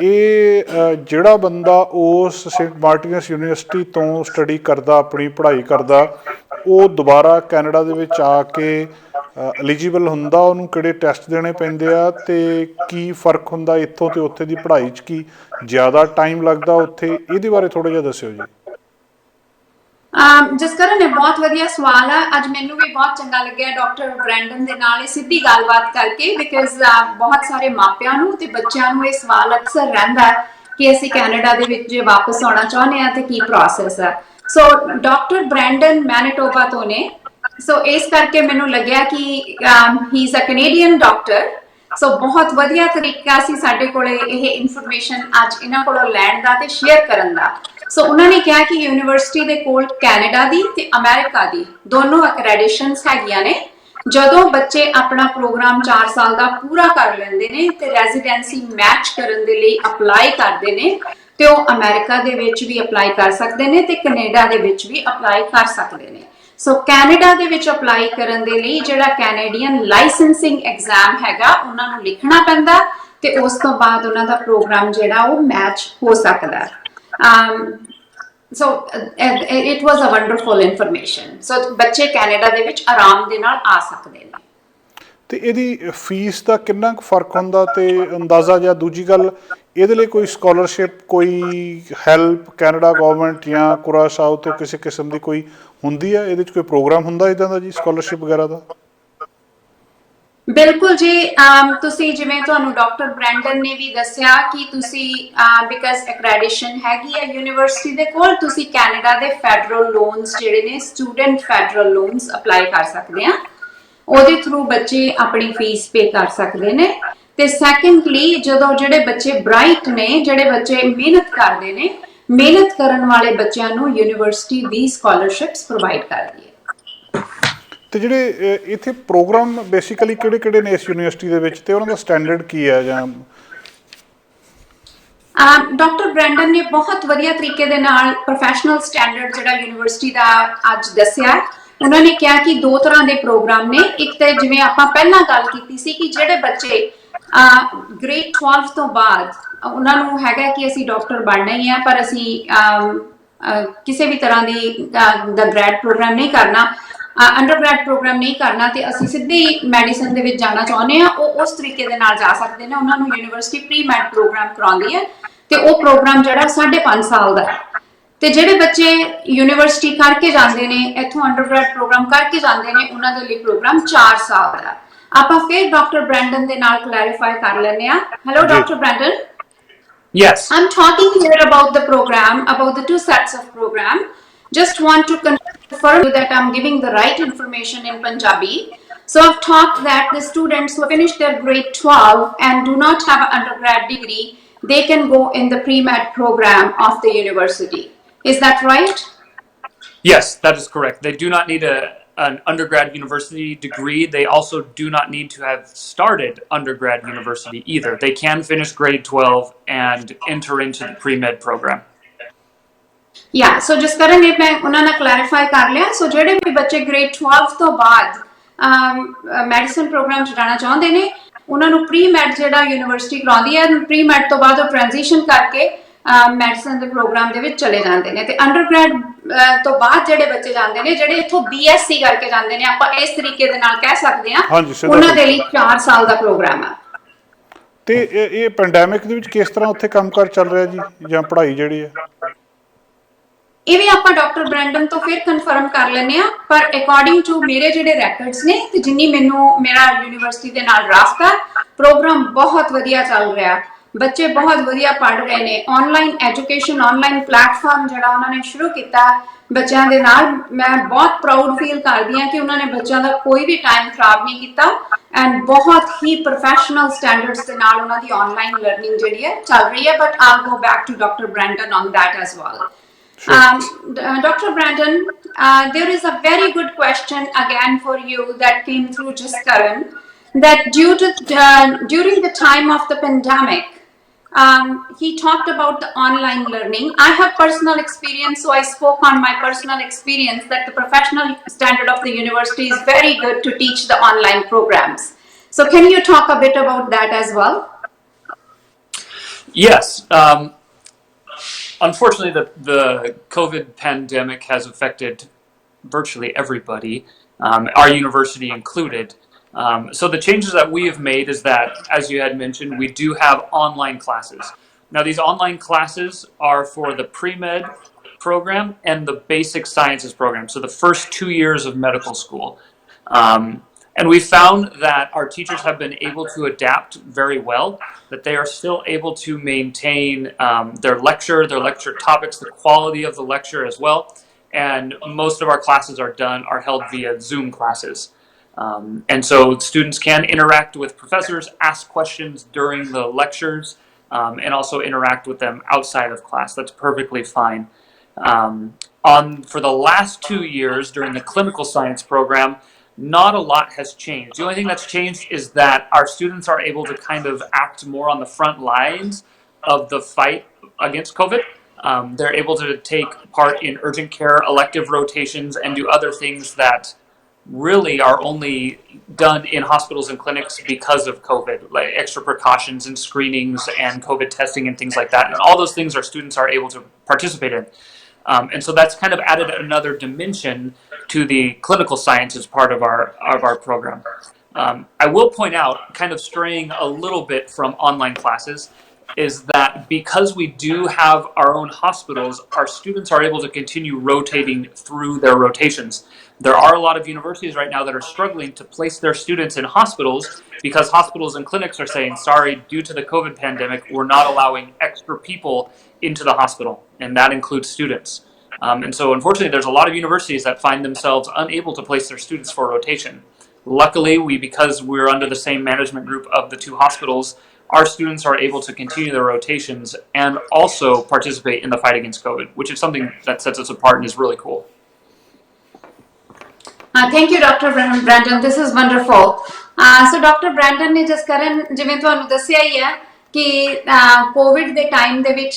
S1: ਇਹ ਜਿਹੜਾ ਬੰਦਾ ਉਸ ਸੇਂਟ ਮਾਰਟਿਨਸ ਯੂਨੀਵਰਸਿਟੀ ਤੋਂ ਸਟੱਡੀ ਕਰਦਾ, ਆਪਣੀ ਪੜ੍ਹਾਈ ਕਰਦਾ, ਉਹ ਦੁਬਾਰਾ ਕੈਨੇਡਾ ਦੇ ਵਿੱਚ ਆ ਕੇ ਐਲੀਜੀਬਲ ਹੁੰਦਾ? ਉਹਨੂੰ ਕਿਹੜੇ ਟੈਸਟ ਦੇਣੇ ਪੈਂਦੇ ਆ ਤੇ ਕੀ ਫਰਕ ਹੁੰਦਾ ਇੱਥੋਂ ਤੇ ਉੱਥੇ ਦੀ ਪੜ੍ਹਾਈ 'ਚ? ਕੀ ਜ਼ਿਆਦਾ ਟਾਈਮ ਲੱਗਦਾ ਉੱਥੇ? ਇਹਦੇ ਬਾਰੇ ਥੋੜ੍ਹਾ ਜਿਹਾ ਦੱਸਿਓ ਜੀ।
S3: ਜਸਕਰਨ ਨੇ ਬਹੁਤ ਵਧੀਆ ਸਵਾਲ ਆ। ਅੱਜ ਮੈਨੂੰ ਵੀ ਬਹੁਤ ਚੰਗਾ ਲੱਗਿਆ ਡਾਕਟਰ ਬ੍ਰੈਂਡਨ ਦੇ ਨਾਲ ਇਹ ਸਿੱਧੀ ਗੱਲਬਾਤ ਕਰਕੇ, ਬਿਕਾਜ਼ ਬਹੁਤ ਸਾਰੇ ਮਾਪਿਆਂ ਨੂੰ ਤੇ ਬੱਚਿਆਂ ਨੂੰ ਇਹ ਸਵਾਲ ਅਕਸਰ ਰਹਿੰਦਾ ਕਿ ਅਸੀਂ ਕੈਨੇਡਾ ਦੇ ਵਿੱਚ ਜੇ ਵਾਪਸ ਆਉਣਾ ਚਾਹੁੰਦੇ ਆ ਤੇ ਕੀ ਪ੍ਰੋਸੈਸ ਆ। ਸੋ ਡਾਕਟਰ ਬ੍ਰੈਂਡਨ ਮੈਨੀਟੋਬਾ ਤੋਂ ਨੇ, ਸੋ ਇਸ ਕਰਕੇ ਮੈਨੂੰ ਲੱਗਿਆ ਕਿ he is a Canadian doctor. So ਬਹੁਤ ਵਧੀਆ ਤਰੀਕਾ ਸੀ ਸਾਡੇ ਕੋਲੇ ਇਹ ਇਨਫੋਰਮੇਸ਼ਨ ਅੱਜ ਇਹਨਾਂ ਕੋਲੋਂ ਲੈਣ ਦਾ ਤੇ ਸ਼ੇਅਰ ਕਰਨ ਦਾ। ਸੋ ਉਹਨਾਂ ਨੇ ਕਿਹਾ ਕਿ ਯੂਨੀਵਰਸਿਟੀ ਦੇ ਕੋਲ ਕੈਨੇਡਾ ਦੀ ਤੇ ਅਮਰੀਕਾ ਦੀ ਦੋਨੋਂ ਅਕ੍ਰੈਡੀਟੇਸ਼ਨਸ ਹੈਗੀਆਂ ਨੇ। ਜਦੋਂ ਬੱਚੇ ਆਪਣਾ ਪ੍ਰੋਗਰਾਮ 4 ਸਾਲ ਦਾ ਪੂਰਾ ਕਰ ਲੈਂਦੇ ਨੇ ਤੇ ਰੈਜ਼ੀਡੈਂਸੀ ਮੈਚ ਕਰਨ ਦੇ ਲਈ ਅਪਲਾਈ ਕਰਦੇ ਨੇ ਤੇ ਉਹ ਅਮਰੀਕਾ ਦੇ ਵਿੱਚ ਵੀ ਅਪਲਾਈ ਕਰ ਸਕਦੇ ਨੇ ਤੇ ਕੈਨੇਡਾ ਦੇ ਵਿੱਚ ਵੀ ਅਪਲਾਈ ਕਰ ਸਕਦੇ ਨੇ। ਸੋ ਕੈਨੇਡਾ ਦੇ ਵਿੱਚ ਅਪਲਾਈ ਕਰਨ ਦੇ ਲਈ ਜਿਹੜਾ ਕੈਨੇਡੀਅਨ ਲਾਇਸੈਂਸਿੰਗ ਐਗਜ਼ਾਮ ਹੈਗਾ ਉਹਨਾਂ ਨੂੰ ਲਿਖਣਾ ਪੈਂਦਾ ਤੇ ਉਸ ਤੋਂ ਬਾਅਦ ਉਹਨਾਂ ਦਾ ਪ੍ਰੋਗਰਾਮ ਜਿਹੜਾ ਉਹ ਮੈਚ ਹੋ ਸਕਦਾ। So it was a wonderful information. So ਬੱਚੇ ਕੈਨੇਡਾ ਦੇ ਵਿੱਚ ਆਰਾਮ ਦੇ ਨਾਲ ਆ ਸਕਦੇ ਨੇ।
S1: ਤੇ ਇਹਦੀ ਫੀਸ ਦਾ ਕਿੰਨਾ ਕੁ ਫਰਕ ਹੁੰਦਾ ਤੇ ਅੰਦਾਜ਼ਾ? ਜਾਂ ਦੂਜੀ ਗੱਲ, ਇਹਦੇ ਲਈ ਕੋਈ ਸਕਾਲਰਸ਼ਿਪ, ਕੋਈ ਹੈਲਪ ਕੈਨੇਡਾ ਗਵਰਨਮੈਂਟ ਜਾਂ ਕੁਰਾਸਾਓ ਤੋਂ ਕਿਸੇ ਕਿਸਮ ਦੀ ਕੋਈ ਹੁੰਦੀ ਹੈ? ਇਹਦੇ 'ਚ ਕੋਈ ਪ੍ਰੋਗਰਾਮ ਹੁੰਦਾ ਇੱਦਾਂ ਦਾ ਜੀ, ਸਕਾਲਰਸ਼ਿਪ ਵਗੈਰਾ ਦਾ?
S3: ਬਿਲਕੁਲ ਜੀ। ਤੁਸੀਂ ਜਿਵੇਂ ਤੁਹਾਨੂੰ ਡਾਕਟਰ ਬ੍ਰੈਂਡਨ ਨੇ ਵੀ ਦੱਸਿਆ ਕਿ ਤੁਸੀਂ ਬਿਕਾਜ਼ ਅਕ੍ਰੈਡੀਟੇਸ਼ਨ ਹੈਗੀ ਹੈ ਯੂਨੀਵਰਸਿਟੀ ਦੇ ਕੋਲ, ਤੁਸੀਂ ਕੈਨੇਡਾ ਦੇ ਫੈਡਰਲ ਲੋਨਸ ਜਿਹੜੇ ਨੇ, ਸਟੂਡੈਂਟ ਫੈਡਰਲ ਲੋਨਸ ਅਪਲਾਈ ਕਰ ਸਕਦੇ ਆ। ਉਹਦੇ ਥਰੂ ਬੱਚੇ ਆਪਣੀ ਫੀਸ ਪੇ ਕਰ ਸਕਦੇ ਨੇ। ਤੇ ਸੈਕੰਡਲੀ, ਜਦੋਂ ਜਿਹੜੇ ਬੱਚੇ ਬ੍ਰਾਈਟ ਨੇ, ਜਿਹੜੇ ਬੱਚੇ ਮਿਹਨਤ ਕਰਦੇ ਨੇ, ਮਿਹਨਤ ਕਰਨ ਵਾਲੇ ਬੱਚਿਆਂ ਨੂੰ ਯੂਨੀਵਰਸਿਟੀ ਵੀ ਸਕਾਲਰਸ਼ਿਪਸ ਪ੍ਰੋਵਾਈਡ ਕਰਦੀ ਹੈ।
S1: ਤੇ ਜਿਹੜੇ ਇੱਥੇ ਪ੍ਰੋਗਰਾਮ ਬੇਸਿਕਲੀ ਕਿਹੜੇ ਕਿਹੜੇ ਨੇ ਇਸ ਯੂਨੀਵਰਸਿਟੀ ਦੇ ਵਿੱਚ ਤੇ ਉਹਨਾਂ ਦਾ ਸਟੈਂਡਰਡ ਕੀ ਹੈ? ਜਾਂ
S3: ਡਾਕਟਰ ਬ੍ਰੈਂਡਨ ਨੇ ਬਹੁਤ ਵਧੀਆ ਤਰੀਕੇ ਦੇ ਨਾਲ ਪ੍ਰੋਫੈਸ਼ਨਲ ਸਟੈਂਡਰਡ ਜਿਹੜਾ ਯੂਨੀਵਰਸਿਟੀ ਦਾ ਅੱਜ ਦੱਸਿਆ। ਉਹਨਾਂ ਨੇ ਕਿਹਾ ਕਿ ਦੋ ਤਰ੍ਹਾਂ ਦੇ ਪ੍ਰੋਗਰਾਮ ਨੇ। ਇੱਕ ਤੇ ਜਿਵੇਂ ਆਪਾਂ ਪਹਿਲਾਂ ਗੱਲ ਕੀਤੀ ਸੀ ਕਿ ਜਿਹੜੇ ਬੱਚੇ ਗ੍ਰੇਡ 12 ਤੋਂ ਬਾਅਦ ਉਹਨਾਂ ਨੂੰ ਹੈਗਾ ਕਿ ਅਸੀਂ ਡਾਕਟਰ ਬਣਨਾ ਹੀ ਹੈ, ਪਰ ਅਸੀਂ ਕਿਸੇ ਵੀ ਤਰ੍ਹਾਂ ਦੀ ਦਾ ਗ੍ਰੈਡ ਪ੍ਰੋਗਰਾਮ ਨਹੀਂ ਕਰਨਾ, ਅੰਡਰਗ੍ਰੈਡ ਪ੍ਰੋਗਰਾਮ ਨਹੀਂ ਕਰਨਾ, ਤੇ ਅਸੀਂ ਸਿੱਧੀ ਮੈਡੀਸਨ ਦੇ ਵਿੱਚ ਜਾਣਾ ਚਾਹੁੰਦੇ ਆ, ਉਹ ਉਸ ਤਰੀਕੇ ਦੇ ਨਾਲ ਜਾ ਸਕਦੇ ਨੇ। ਉਹਨਾਂ ਨੂੰ ਯੂਨੀਵਰਸਿਟੀ ਪ੍ਰੀ ਮੈਡ ਪ੍ਰੋਗਰਾਮ ਕਰਾਉਂਦੀ ਹੈ ਤੇ ਉਹ ਪ੍ਰੋਗਰਾਮ ਜਿਹੜਾ 5.5 ਸਾਲ ਦਾ ਹੈ। ਤੇ ਜਿਹੜੇ ਬੱਚੇ ਯੂਨੀਵਰਸਿਟੀ ਕਰਕੇ ਜਾਂਦੇ ਨੇ, ਇੱਥੋਂ ਅੰਡਰਗ੍ਰੈਡ ਪ੍ਰੋਗਰਾਮ ਕਰਕੇ ਜਾਂਦੇ ਨੇ, ਉਹਨਾਂ ਦੇ ਲਈ ਪ੍ਰੋਗਰਾਮ 4 ਸਾਲ ਦਾ। ਆਪਾਂ ਫਿਰ ਡਾਕਟਰ ਬ੍ਰੈਂਡਨ ਦੇ ਨਾਲ ਕਲੈਰੀਫਾਈ ਕਰ ਲੈਂਦੇ ਆ। Hello doctor Brandon.
S2: Yes.
S3: I'm talking here about the program, about the two sets of program. Just want to confirm that I'm giving the right information in Punjabi. So I've talked that the students who finish their grade 12 and do not have an undergrad degree, they can go in the pre-med program of the university. Is that right?
S2: Yes, that is correct. They do not need an undergrad university degree. They also do not need to have started undergrad university either. They can finish grade 12 and enter into the pre-med program.
S3: Yeah, so ਜਿਸ ਤਰ੍ਹਾਂ ਨੇ ਮੈਂ ਉਹਨਾਂ ਨਾਲ clarify ਕਰ ਲਿਆ। ਸੋ ਜਿਹੜੇ ਵੀ ਬੱਚੇ ਗ੍ਰੇਡ 12 ਤੋਂ ਬਾਅਦ ਮੈਡੀਸਨ ਪ੍ਰੋਗਰਾਮ 'ਚ ਜਾਣਾ ਚਾਹੁੰਦੇ ਨੇ, ਉਹਨਾਂ ਨੂੰ ਪ੍ਰੀ ਮੈਡ ਜਿਹੜਾ ਯੂਨੀਵਰਸਿਟੀ ਕਰਾਉਂਦੀ ਹੈ, ਪ੍ਰੀ ਮੈਡ ਤੋਂ ਬਾਅਦ ਉਹ ਟ੍ਰਾਂਜੀਸ਼ਨ ਕਰਕੇ ਮੈਡੀਸਨ ਦੇ ਪ੍ਰੋਗਰਾਮ ਦੇ ਵਿੱਚ ਚਲੇ ਜਾਂਦੇ ਨੇ। ਤੇ ਅੰਡਰਗ੍ਰੈਡ ਤੋਂ ਬਾਅਦ ਜਿਹੜੇ ਬੱਚੇ ਜਾਂਦੇ ਨੇ, ਜਿਹੜੇ ਇੱਥੋਂ BSc ਕਰਕੇ ਜਾਂਦੇ ਨੇ, ਆਪਾਂ ਇਸ ਤਰੀਕੇ ਦੇ ਨਾਲ ਕਹਿ ਸਕਦੇ ਹਾਂ, ਉਹਨਾਂ ਦੇ ਲਈ 4 ਸਾਲ ਦਾ ਪ੍ਰੋਗਰਾਮ ਆ।
S1: ਤੇ ਇਹ ਪੈਂਡੈਮਿਕ ਦੇ ਵਿੱਚ ਕਿਸ ਤਰ੍ਹਾਂ ਉੱਥੇ ਕੰਮਕਾਰ ਚੱਲ ਰਿਹਾ ਜੀ, ਜਾਂ ਪੜ੍ਹਾਈ ਜਿਹੜੀ ਹੈ?
S3: ਇਹ ਵੀ ਆਪਾਂ ਡਾਕਟਰ ਬ੍ਰੈਂਡਨ ਤੋਂ ਫਿਰ ਕਨਫਰਮ ਕਰ ਲੈਂਦੇ ਆ, ਪਰ ਅਕੋਰਡਿੰਗ ਟੂ ਮੇਰੇ ਜਿਹੜੇ ਰੈਕਰਡਸ ਨੇ ਤੇ ਜਿੰਨੀ ਮੈਨੂੰ ਮੇਰਾ ਯੂਨੀਵਰਸਿਟੀ ਦੇ ਨਾਲ ਰਾਬਤਾ, ਪ੍ਰੋਗਰਾਮ ਬਹੁਤ ਵਧੀਆ ਚੱਲ ਰਿਹਾ। ਬੱਚੇ ਬਹੁਤ ਵਧੀਆ ਪੜ੍ਹ ਰਹੇ ਨੇ। ਆਨਲਾਈਨ ਐਜੂਕੇਸ਼ਨ, ਆਨਲਾਈਨ ਪਲੇਟਫਾਰਮ ਜਿਹੜਾ ਉਹਨਾਂ ਨੇ ਸ਼ੁਰੂ ਕੀਤਾ ਬੱਚਿਆਂ ਦੇ ਨਾਲ, ਮੈਂ ਬਹੁਤ ਪ੍ਰਾਊਡ ਫੀਲ ਕਰਦੀ ਹਾਂ ਕਿ ਉਹਨਾਂ ਨੇ ਬੱਚਿਆਂ ਦਾ ਕੋਈ ਵੀ ਟਾਈਮ ਖਰਾਬ ਨਹੀਂ ਕੀਤਾ ਐਂਡ ਬਹੁਤ ਹੀ ਪ੍ਰੋਫੈਸ਼ਨਲ ਸਟੈਂਡਰਡਸ ਦੇ ਨਾਲ ਉਹਨਾਂ ਦੀ ਆਨਲਾਈਨ ਲਰਨਿੰਗ ਜਿਹੜੀ ਹੈ ਚੱਲ ਰਹੀ ਹੈ। But I'll go back to doctor Brandon on that as well. Dr. Brandon, there is a very good question again for you that came through just Karan, that during the time of the pandemic, he talked about the online learning. I have personal experience, so I spoke on my personal experience that the professional standard of the university is very good to teach the online programs. So can you talk a bit about that as well?
S2: Yes. Unfortunately, the COVID pandemic has affected virtually everybody, our university included. So the changes that we have made is that, as you had mentioned, we do have online classes. Now, these online classes are for the pre-med program and the basic sciences program, so the first 2 years of medical school. And we found that our teachers have been able to adapt very well, that they are still able to maintain their lecture topics, the quality of the lecture as well. And most of our classes are held via Zoom classes. And so students can interact with professors, ask questions during the lectures, and also interact with them outside of class. That's perfectly fine. For the last 2 years during the clinical science program, not a lot has changed. The only thing that's changed is that our students are able to kind of act more on the front lines of the fight against COVID. They're able to take part in urgent care, elective rotations, and do other things that really are only done in hospitals and clinics because of COVID, like extra precautions and screenings and COVID testing and things like that. And all those things our students are able to participate in. And so that's kind of added another dimension to the clinical sciences part of our program. I will point out, kind of straying a little bit from online classes, is that because we do have our own hospitals, our students are able to continue rotating through their rotations. There are a lot of universities right now that are struggling to place their students in hospitals because hospitals and clinics are saying, sorry, due to the COVID pandemic, we're not allowing extra people into the hospital, and that includes students. And so unfortunately, there's a lot of universities that find themselves unable to place their students for rotation. Luckily, because we're under the same management group of the two hospitals, our students are able to continue their rotations and also participate in the fight against COVID, which is something that sets us apart and is really cool.
S3: Thank you, Dr. Brandon. This is wonderful. So Dr. Brandon ਨੇ ਜਿਸ ਕਰਨ ਜਿਵੇਂ ਤੁਹਾਨੂੰ ਦੱਸਿਆ ਹੀ ਹੈ ਕਿ Covid ਦੇ time ਦੇ ਵਿੱਚ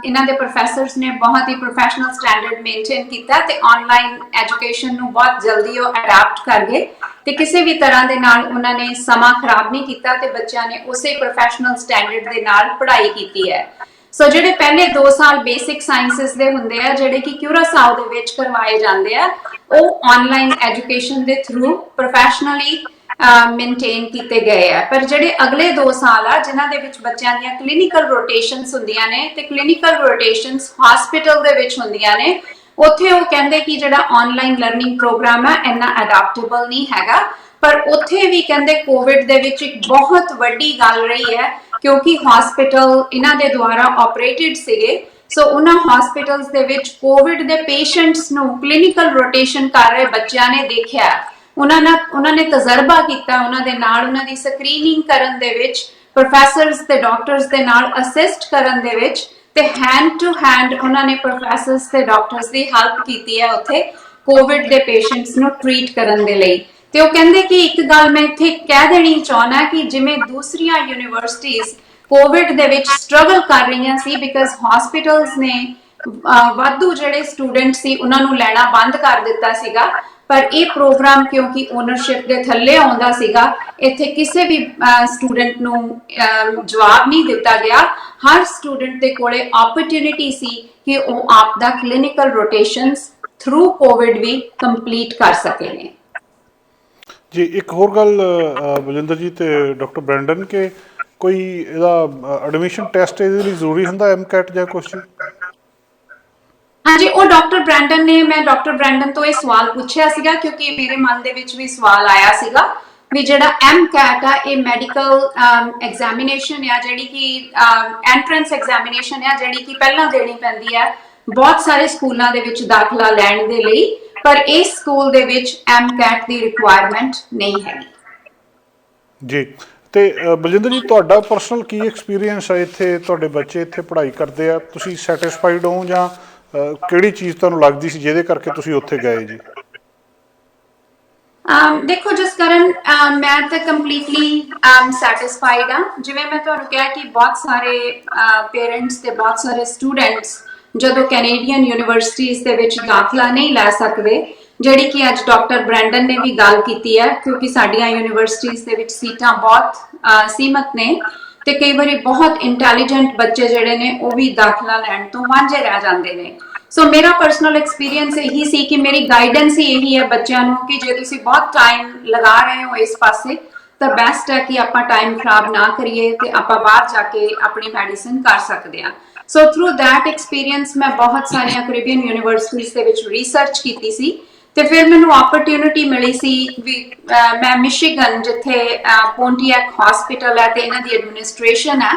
S3: ਇਹਨਾਂ ਦੇ ਪ੍ਰੋਫੈਸਰਸ ਨੇ ਬਹੁਤ ਹੀ ਪ੍ਰੋਫੈਸ਼ਨਲ ਸਟੈਂਡਰਡ ਮੇਨਟੇਨ ਕੀਤਾ ਤੇ ਆਨਲਾਈਨ ਐਜੂਕੇਸ਼ਨ ਨੂੰ ਬਹੁਤ ਜਲਦੀ ਉਹ ਅਡਾਪਟ ਕਰ ਗਏ ਤੇ ਕਿਸੇ ਵੀ ਤਰ੍ਹਾਂ ਦੇ ਨਾਲ ਉਹਨਾਂ ਨੇ ਸਮਾਂ ਖਰਾਬ ਨਹੀਂ ਕੀਤਾ ਤੇ ਬੱਚਿਆਂ ਨੇ ਉਸੇ ਪ੍ਰੋਫੈਸ਼ਨਲ ਸਟੈਂਡਰਡ ਦੇ ਨਾਲ ਪੜ੍ਹਾਈ ਕੀਤੀ ਹੈ। ਸੋ ਜਿਹੜੇ ਪਹਿਲੇ 2 ਸਾਲ ਬੇਸਿਕ ਸਾਇੰਸਿਸ ਦੇ ਹੁੰਦੇ ਆ ਜਿਹੜੇ ਕਿ ਕਿਊਰਾਸਾਓ ਦੇ ਵਿੱਚ ਕਰਵਾਏ ਜਾਂਦੇ ਆ, ਉਹ ਆਨਲਾਈਨ ਐਜੂਕੇਸ਼ਨ ਦੇ ਥਰੂ ਪ੍ਰੋਫੈਸ਼ਨਲੀ ਮੇਨਟੇਨ ਕੀਤੇ ਗਏ ਆ। ਪਰ ਜਿਹੜੇ ਅਗਲੇ 2 ਸਾਲ ਆ ਜਿਨ੍ਹਾਂ ਦੇ ਵਿੱਚ ਬੱਚਿਆਂ ਦੀਆਂ ਕਲੀਨਿਕਲ ਰੋਟੇਸ਼ਨਸ ਹੁੰਦੀਆਂ ਨੇ ਤੇ ਕਲੀਨਿਕਲ ਰੋਟੇਸ਼ਨਸ ਹਸਪੀਟਲ ਦੇ ਵਿੱਚ ਹੁੰਦੀਆਂ ਨੇ, ਉੱਥੇ ਉਹ ਕਹਿੰਦੇ ਕਿ ਜਿਹੜਾ ਆਨਲਾਈਨ ਲਰਨਿੰਗ ਪ੍ਰੋਗਰਾਮ ਹੈ ਇੰਨਾ ਅਡਾਪਟੇਬਲ ਨਹੀਂ ਹੈਗਾ। ਪਰ ਉੱਥੇ ਵੀ ਕਹਿੰਦੇ ਕੋਵਿਡ ਦੇ ਵਿੱਚ ਇੱਕ ਬਹੁਤ ਵੱਡੀ ਗੱਲ ਰਹੀ ਹੈ ਕਿਉਂਕਿ ਹਸਪੀਟਲ ਇਹਨਾਂ ਦੇ ਦੁਆਰਾ ਆਪਰੇਟਡ ਸੀਗੇ। ਸੋ ਉਹਨਾਂ ਹਸਪੀਟਲਸ ਦੇ ਵਿੱਚ ਕੋਵਿਡ ਦੇ ਪੇਸ਼ੈਂਟਸ ਨੂੰ ਕਲੀਨਿਕਲ ਰੋਟੇਸ਼ਨ ਕਰ ਰਹੇ ਬੱਚਿਆਂ ਨੇ ਦੇਖਿਆ, ਉਹਨਾਂ ਨੇ ਤਜਰਬਾ ਕੀਤਾ ਉਹਨਾਂ ਦੇ ਨਾਲ, ਉਹਨਾਂ ਦੀ ਸਕਰੀਨਿੰਗ ਕਰਨ ਦੇ ਵਿੱਚ, ਪ੍ਰੋਫੈਸਰਸ ਤੇ ਡਾਕਟਰਸ ਦੇ ਨਾਲ ਅਸਿਸਟ ਕਰਨ ਦੇ ਵਿੱਚ ਤੇ ਹੈਂਡ ਟੂ ਹੈਂਡ ਉਹਨਾਂ ਨੇ ਪ੍ਰੋਫੈਸਰਸ ਤੇ ਡਾਕਟਰਸ ਦੀ ਹੈਲਪ ਕੀਤੀ ਹੈ ਉੱਥੇ ਕੋਵਿਡ ਦੇ ਪੇਸ਼ੈਂਟਸ ਨੂੰ ਟ੍ਰੀਟ ਕਰਨ ਦੇ ਲਈ। ਤੇ ਉਹ ਕਹਿੰਦੇ ਕਿ ਇੱਕ ਗੱਲ ਮੈਂ ਇੱਥੇ ਕਹਿ ਦੇਣੀ ਚਾਹੁੰਦਾ ਕਿ ਜਿਵੇਂ ਦੂਸਰੀਆਂ ਯੂਨੀਵਰਸਿਟੀਜ਼ ਕੋਵਿਡ ਦੇ ਵਿੱਚ ਸਟਰਗਲ ਕਰ ਰਹੀਆਂ ਸੀ ਬਿਕਾਜ਼ ਹਸਪੀਟਲਸ ਨੇ ਵਾਧੂ ਜਿਹੜੇ ਸਟੂਡੈਂਟ ਸੀ ਉਹਨਾਂ ਨੂੰ ਲੈਣਾ ਬੰਦ ਕਰ ਦਿੱਤਾ ਸੀਗਾ, ਪਰ ਇਹ ਪ੍ਰੋਗਰਾਮ ਕਿਉਂਕਿ ਓਨਰਸ਼ਿਪ ਦੇ ਥੱਲੇ ਆਉਂਦਾ ਸੀਗਾ, ਇੱਥੇ ਕਿਸੇ ਵੀ ਸਟੂਡੈਂਟ ਨੂੰ ਜਵਾਬ ਨਹੀਂ ਦਿੱਤਾ ਗਿਆ। ਹਰ ਸਟੂਡੈਂਟ ਦੇ ਕੋਲੇ ਓਪਰਚੁਨਿਟੀ ਸੀ ਕਿ ਉਹ ਆਪ ਦਾ ਕਲੀਨਿਕਲ ਰੋਟੇਸ਼ਨਸ ਥਰੂ ਕੋਵਿਡ ਵੀ ਕੰਪਲੀਟ ਕਰ ਸਕੇ ਨੇ।
S1: ਜੀ ਇੱਕ ਹੋਰ ਗੱਲ ਬਲਜਿੰਦਰ ਜੀ ਤੇ ਡਾਕਟਰ ਬ੍ਰੈਂਡਨ, ਕਿ ਕੋਈ ਇਹਦਾ ਐਡਮਿਸ਼ਨ ਟੈਸਟ ਇਹਦੇ ਲਈ ਜ਼ਰੂਰੀ ਹੁੰਦਾ MCAT ਜਾਂ ਕੁਛ?
S3: ਹਾਂਜੀ, ਉਹ ਡਾਕਟਰ ਬ੍ਰੈਂਡਨ ਨੇ, ਮੈਂ ਡਾਕਟਰ ਬ੍ਰੈਂਡਨ ਤੋਂ ਇਹ ਸਵਾਲ ਪੁੱਛਿਆ ਸੀਗਾ ਕਿਉਂਕਿ ਮੇਰੇ ਮਨ ਦੇ ਵਿੱਚ ਵੀ ਸਵਾਲ ਆਇਆ ਸੀਗਾ ਵੀ ਜਿਹੜਾ MCAT ਆ ਇਹ ਮੈਡੀਕਲ ਐਗਜ਼ਾਮੀਨੇਸ਼ਨ ਆ ਜਿਹੜੀ ਕਿ ਐਂਟਰੈਂਸ ਐਗਜ਼ਾਮੀਨੇਸ਼ਨ ਆ ਜਿਹੜੀ ਕਿ ਪਹਿਲਾਂ ਦੇਣੀ ਪੈਂਦੀ ਹੈ ਬਹੁਤ ਸਾਰੇ ਸਕੂਲਾਂ ਦੇ ਵਿੱਚ ਦਾਖਲਾ ਲੈਣ ਦੇ ਲਈ, ਪਰ ਇਸ ਸਕੂਲ ਦੇ ਵਿੱਚ MCAT ਦੀ ਰਿਕੁਆਇਰਮੈਂਟ ਨਹੀਂ ਹੈਗੀ। ਜੀ
S1: ਤੇ ਬਲਜਿੰਦਰ ਜੀ ਤੁਹਾਡਾ ਪਰਸਨਲ ਕੀ ਐਕਸਪੀਰੀਅੰਸ ਹੈ ਇੱਥੇ, ਤੁਹਾਡੇ ਬੱਚੇ ਇੱਥੇ ਪੜ੍ਹਾਈ ਕਰਦੇ ਆ, ਤੁਸੀਂ ਸੈਟਿਸਫਾਈਡ ਹੋ ਜਾਂ ਕਿਹੜੀ ਚੀਜ਼ ਤੁਹਾਨੂੰ ਲੱਗਦੀ ਸੀ ਜਿਹਦੇ ਕਰਕੇ ਤੁਸੀਂ ਉੱਥੇ ਗਏ ਜੀ?
S3: ਦੇਖੋ ਜਿਸ ਕਾਰਨ ਮੈਂ ਤਾਂ ਕੰਪਲੀਟਲੀ ਸੈਟਿਸਫਾਈਡ ਹਾਂ। ਜਿਵੇਂ ਮੈਂ ਤੁਹਾਨੂੰ ਕਿਹਾ ਕਿ ਬਹੁਤ ਸਾਰੇ ਪੇਰੈਂਟਸ ਤੇ ਬਹੁਤ ਸਾਰੇ ਸਟੂਡੈਂਟਸ ਜਦੋਂ ਕੈਨੇਡੀਅਨ ਯੂਨੀਵਰਸਿਟੀਜ਼ ਦੇ ਵਿੱਚ ਦਾਖਲਾ ਨਹੀਂ ਲੈ ਸਕਦੇ, ਜਿਹੜੀ ਕਿ ਅੱਜ ਡਾਕਟਰ ਬ੍ਰੈਂਡਨ ਨੇ ਵੀ ਗੱਲ ਕੀਤੀ ਹੈ ਕਿਉਂਕਿ ਸਾਡੀਆਂ ਯੂਨੀਵਰਸਿਟੀਜ਼ ਦੇ ਵਿੱਚ ਸੀਟਾਂ ਬਹੁਤ ਸੀਮਤ ਨੇ ਤੇ ਕਈ ਵਾਰੀ ਬਹੁਤ ਇੰਟੈਲੀਜੈਂਟ ਬੱਚੇ ਜਿਹੜੇ ਨੇ ਉਹ ਵੀ ਦਾਖਲਾ ਲੈਣ ਤੋਂ ਵਾਂਝੇ ਰਹਿ ਜਾਂਦੇ ਨੇ। ਸੋ ਮੇਰਾ ਪਰਸਨਲ ਐਕਸਪੀਰੀਅੰਸ ਇਹੀ ਸੀ ਕਿ ਮੇਰੀ ਗਾਈਡੈਂਸ ਹੀ ਇਹੀ ਹੈ ਬੱਚਿਆਂ ਨੂੰ ਕਿ ਜੇ ਤੁਸੀਂ ਬਹੁਤ ਟਾਈਮ ਲਗਾ ਰਹੇ ਹੋ ਇਸ ਪਾਸੇ ਤਾਂ ਬੈਸਟ ਹੈ ਕਿ ਆਪਾਂ ਟਾਈਮ ਖਰਾਬ ਨਾ ਕਰੀਏ ਤੇ ਆਪਾਂ ਬਾਹਰ ਜਾ ਕੇ ਆਪਣੀ ਮੈਡੀਸਿਨ ਕਰ ਸਕਦੇ ਹਾਂ। ਸੋ ਥਰੂ ਦੈਟ ਐਕਸਪੀਰੀਅੰਸ ਮੈਂ ਬਹੁਤ ਸਾਰੀਆਂ ਕੈਰੇਬੀਅਨ ਯੂਨੀਵਰਸਿਟੀਜ਼ ਦੇ ਵਿੱਚ ਰਿਸਰਚ ਕੀਤੀ ਸੀ ਤੇ ਫਿਰ ਮੈਨੂੰ ਓਪਰਚੁਨਿਟੀ ਮਿਲੀ ਸੀ ਵੀ ਮੈਂ ਮਿਸ਼ੀਗਨ ਜਿੱਥੇ ਪੋਂਟੀਐਕ ਹਸਪੀਟਲ ਹੈ ਤੇ ਇਹਨਾਂ ਦੀ ਐਡਮਿਨਿਸਟ੍ਰੇਸ਼ਨ ਹੈ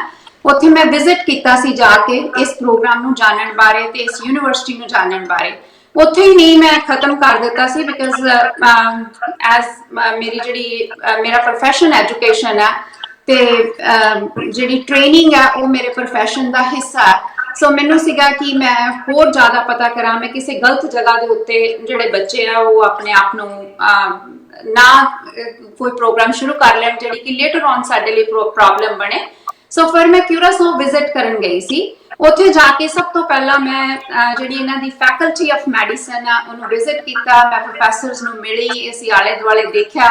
S3: ਉੱਥੇ ਮੈਂ ਵਿਜ਼ਿਟ ਕੀਤਾ ਸੀ ਜਾ ਕੇ ਇਸ ਪ੍ਰੋਗਰਾਮ ਨੂੰ ਜਾਣਨ ਬਾਰੇ ਤੇ ਇਸ ਯੂਨੀਵਰਸਿਟੀ ਨੂੰ ਜਾਣਨ ਬਾਰੇ। ਉੱਥੇ ਹੀ ਨਹੀਂ ਮੈਂ ਖਤਮ ਕਰ ਦਿੱਤਾ ਸੀ ਬਿਕਾਜ਼ ਐਜ਼ ਮੇਰਾ ਪ੍ਰੋਫੈਸ਼ਨ ਐਜੂਕੇਸ਼ਨ ਹੈ ਤੇ ਜਿਹੜੀ ਟ੍ਰੇਨਿੰਗ ਹੈ ਉਹ ਮੇਰੇ ਪ੍ਰੋਫੈਸ਼ਨ ਦਾ ਹਿੱਸਾ ਹੈ। ਸੋ ਮੈਨੂੰ ਸੀਗਾ ਕਿ ਮੈਂ ਹੋਰ ਜ਼ਿਆਦਾ ਪਤਾ ਕਰਾਂ, ਮੈਂ ਕਿਸੇ ਗਲਤ ਜਗ੍ਹਾ ਦੇ ਉੱਤੇ ਜਿਹੜੇ ਬੱਚੇ ਆ ਉਹ ਆਪਣੇ ਆਪ ਨੂੰ ਨਾ ਕੋਈ ਪ੍ਰੋਗਰਾਮ ਸ਼ੁਰੂ ਕਰ ਲੈਣ ਜਿਹੜੀ ਕਿ ਲੇਟਰ ਔਨ ਸਾਡੇ ਲਈ ਪ੍ਰੋਬਲਮ ਬਣੇ। ਸੋ ਫਿਰ ਮੈਂ ਕਿਊਰਾਸਾਓ ਵਿਜ਼ਿਟ ਕਰਨ ਗਈ ਸੀ। ਉੱਥੇ ਜਾ ਕੇ ਸਭ ਤੋਂ ਪਹਿਲਾਂ ਮੈਂ ਜਿਹੜੀ ਇਹਨਾਂ ਦੀ ਫੈਕਲਟੀ ਆਫ ਮੈਡੀਸਨ ਆ ਉਹਨੂੰ ਵਿਜ਼ਿਟ ਕੀਤਾ, ਮੈਂ ਪ੍ਰੋਫੈਸਰਸ ਨੂੰ ਮਿਲੀ, ਇਸ ਆਲੇ ਦੁਆਲੇ ਦੇਖਿਆ